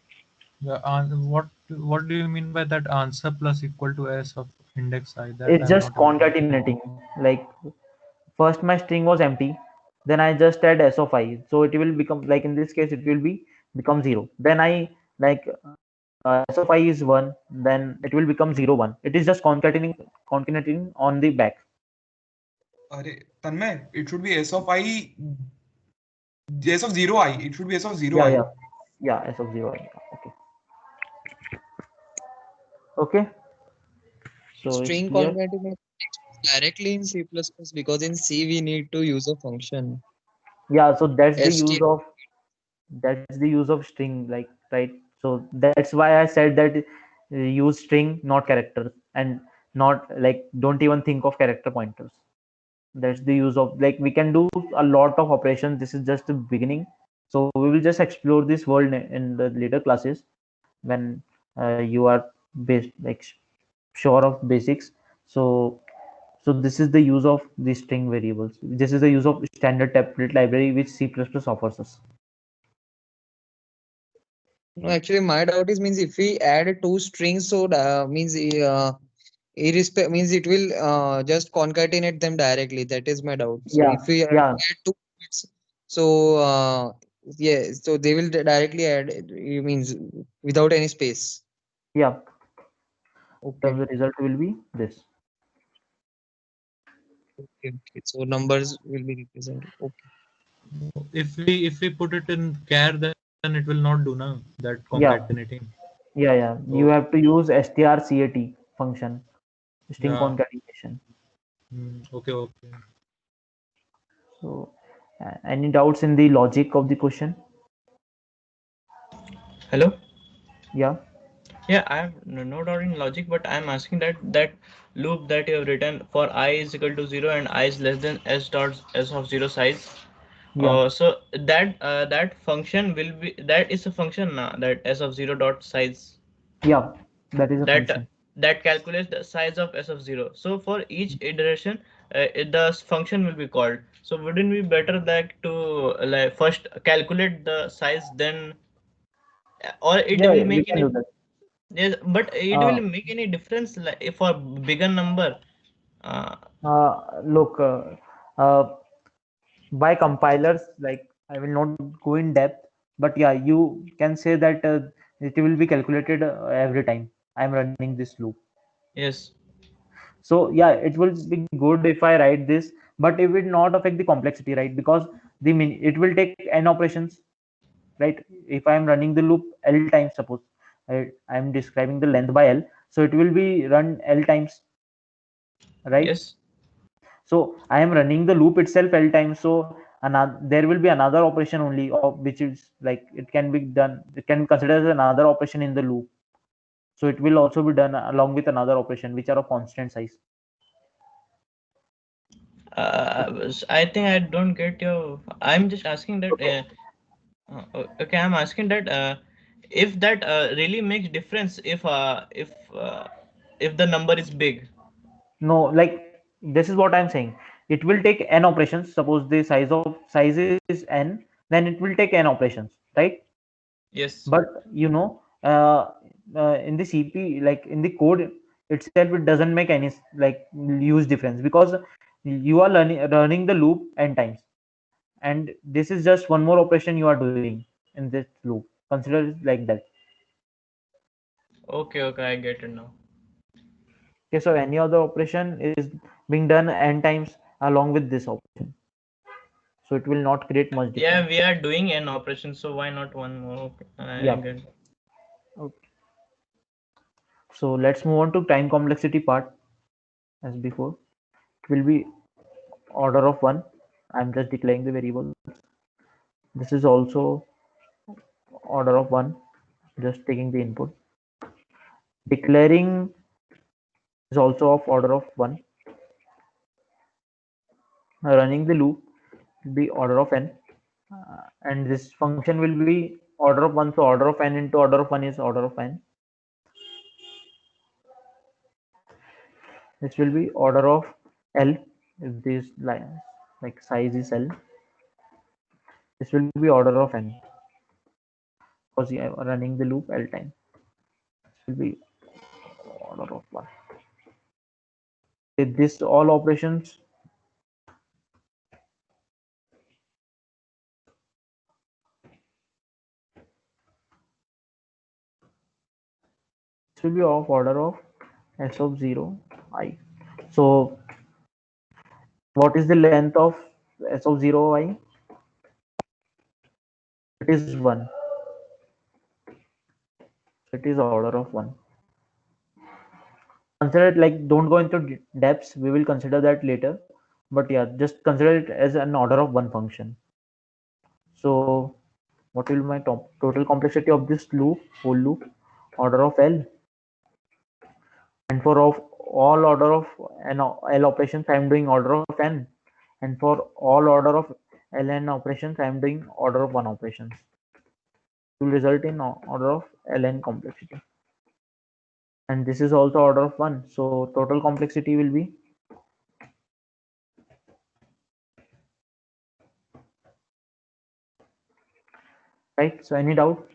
Yeah, and what do you mean by that answer plus equal to s of index I? That It's I'm just not able to. concatenating. Like first my string was empty, then I just add s of I. So it will become, like in this case it will become 0. Then I, like s of I is 1, then it will become 0 1. It is just concatenating on the back. Arey, Tanmay, it should be s of I, s of 0 I. It should be s of 0 I. Yeah, s of 0 I. Okay. So it's String clear. concatenation directly in C++ because in C we need to use a function. Yeah, so that's the str. use of string, like, right? So that's why I said that use string, not characters, and not, like, don't even think of character pointers. That's the use of, like, we can do a lot of operations. This is just the beginning, so we will just explore this world in the later classes when you are based, like, sure of basics. So this is the use of the string variables. This is the use of standard template library which C++ offers us. No, actually, my doubt is means if we add two strings, so means means it will just concatenate them directly. That is my doubt. So Yeah, if we yeah, add two bits, so yeah, so they will directly add. It means without any space. yeah. So Okay. the result will be this. Okay. Okay. So numbers will be represented. Okay. If we put it in char, then it will not do now that Yeah, concatenating. yeah. So You have to use strcat function, string yeah, concatenation. okay, okay. So, any doubts in the logic of the question? Hello. Yeah, Yeah, I have no doubt in logic, but I'm asking that loop that you have written for I is equal to 0 and I is less than s dot s of 0 size. yeah, So that function will be, that is a function now, that s of 0 dot size, yeah. That is a that function. that calculates the size of s of 0. So for each iteration, the function will be called. So wouldn't it be better that to, like, first calculate the size, then or it Yeah, will we make can any, do that. yes, but it Uh, will make any difference, like if for bigger number? uh, Look, uh, by compilers, like, I will not go in depth, but yeah, you can say that it will be calculated every time I'm running this loop. yes. So yeah, it will be good if I write this, but it will not affect the complexity, right? Because it will take n operations, right? If I'm running the loop l times, suppose I'm describing the length by l, so it will be run l times, right? Yes. So I am running the loop itself l times, so another, there will be another operation only, of which is, like, it can be done, it can be considered as another operation in the loop. So it will also be done along with another operation which are of constant size. I think I don't get your. I'm just asking that. Okay, I'm asking that if that really makes difference if the number is big. No, like, this is what I'm saying. It will take n operations. Suppose the size is n, then it will take n operations, right? Yes. But in the cp, like in the code itself, it doesn't make any, like, huge difference, because you are running the loop n times, and this is just one more operation you are doing in this loop. Consider it like that. Okay, okay, I get it now. Okay, so any other operation is being done n times along with this operation. So it will not create much difference. Yeah, we are doing an operation, so why not one more? Okay, I Yeah. get it. Okay. So let's move on to time complexity part. As before, it will be order of 1. I'm just declaring the variable. This is also order of 1, just taking the input. Declaring is also of order of 1. Running the loop will be order of n, and this function will be order of 1. So order of n into order of 1 is order of n. This will be order of L if this line like size is L. This will be order of n because you are running the loop L time. This will be order of 1. With this all operations this will be of order of s of 0 I. So what is the length of s of 0 I? It is 1. It is order of 1. Consider it like, don't go into depths, we will consider that later, but yeah, just consider it as an order of 1 function. So what will be my total complexity of this loop, whole loop? Order of L. And for all order of L operations, I am doing order of n, and for all order of Ln operations, I am doing order of 1 operations. It will result in order of Ln complexity, and this is also order of 1. So total complexity will be right. So any doubt?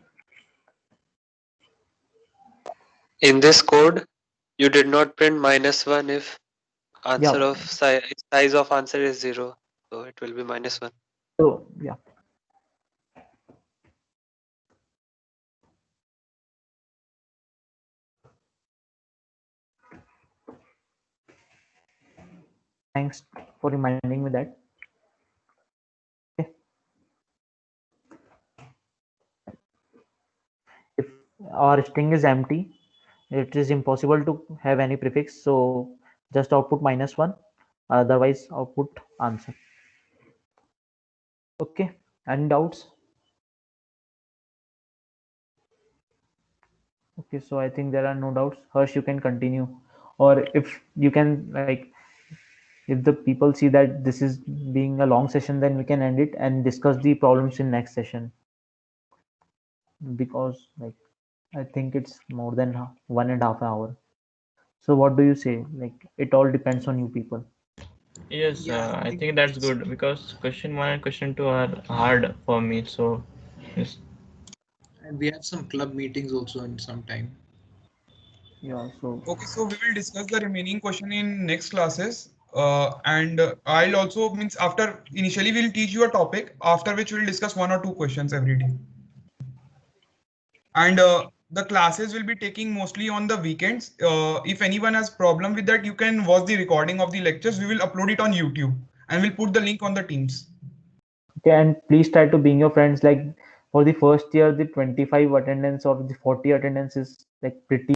In this code, you did not print -1 if answer Yeah. of size of answer is 0. So it will be -1. So yeah. Thanks for reminding me that. Okay. If our string is empty, it is impossible to have any prefix. So just output -1. Otherwise, output answer. Okay. Any doubts? Okay, so I think there are no doubts. Harsh, you can continue, or if you can, like, if the people see that this is being a long session, then we can end it and discuss the problems in next session, because like I think it's more than 1.5 hour. So what do you say? Like, it all depends on you people. Yes, Yeah, I think that's good because question 1 and question 2 are hard for me. So yes. and we have some club meetings also in some time. Yeah, so Okay, so we will discuss the remaining question in next classes. And I'll also means after initially we'll teach you a topic, after which we'll discuss 1 or 2 questions every day. And the classes will be taking mostly on the weekends. If anyone has problem with that, you can watch the recording of the lectures. We will upload it on YouTube and we'll put the link on the Teams. okay, and please try to bring your friends. Like for the first year, the 25 attendance or the 40 attendance is like pretty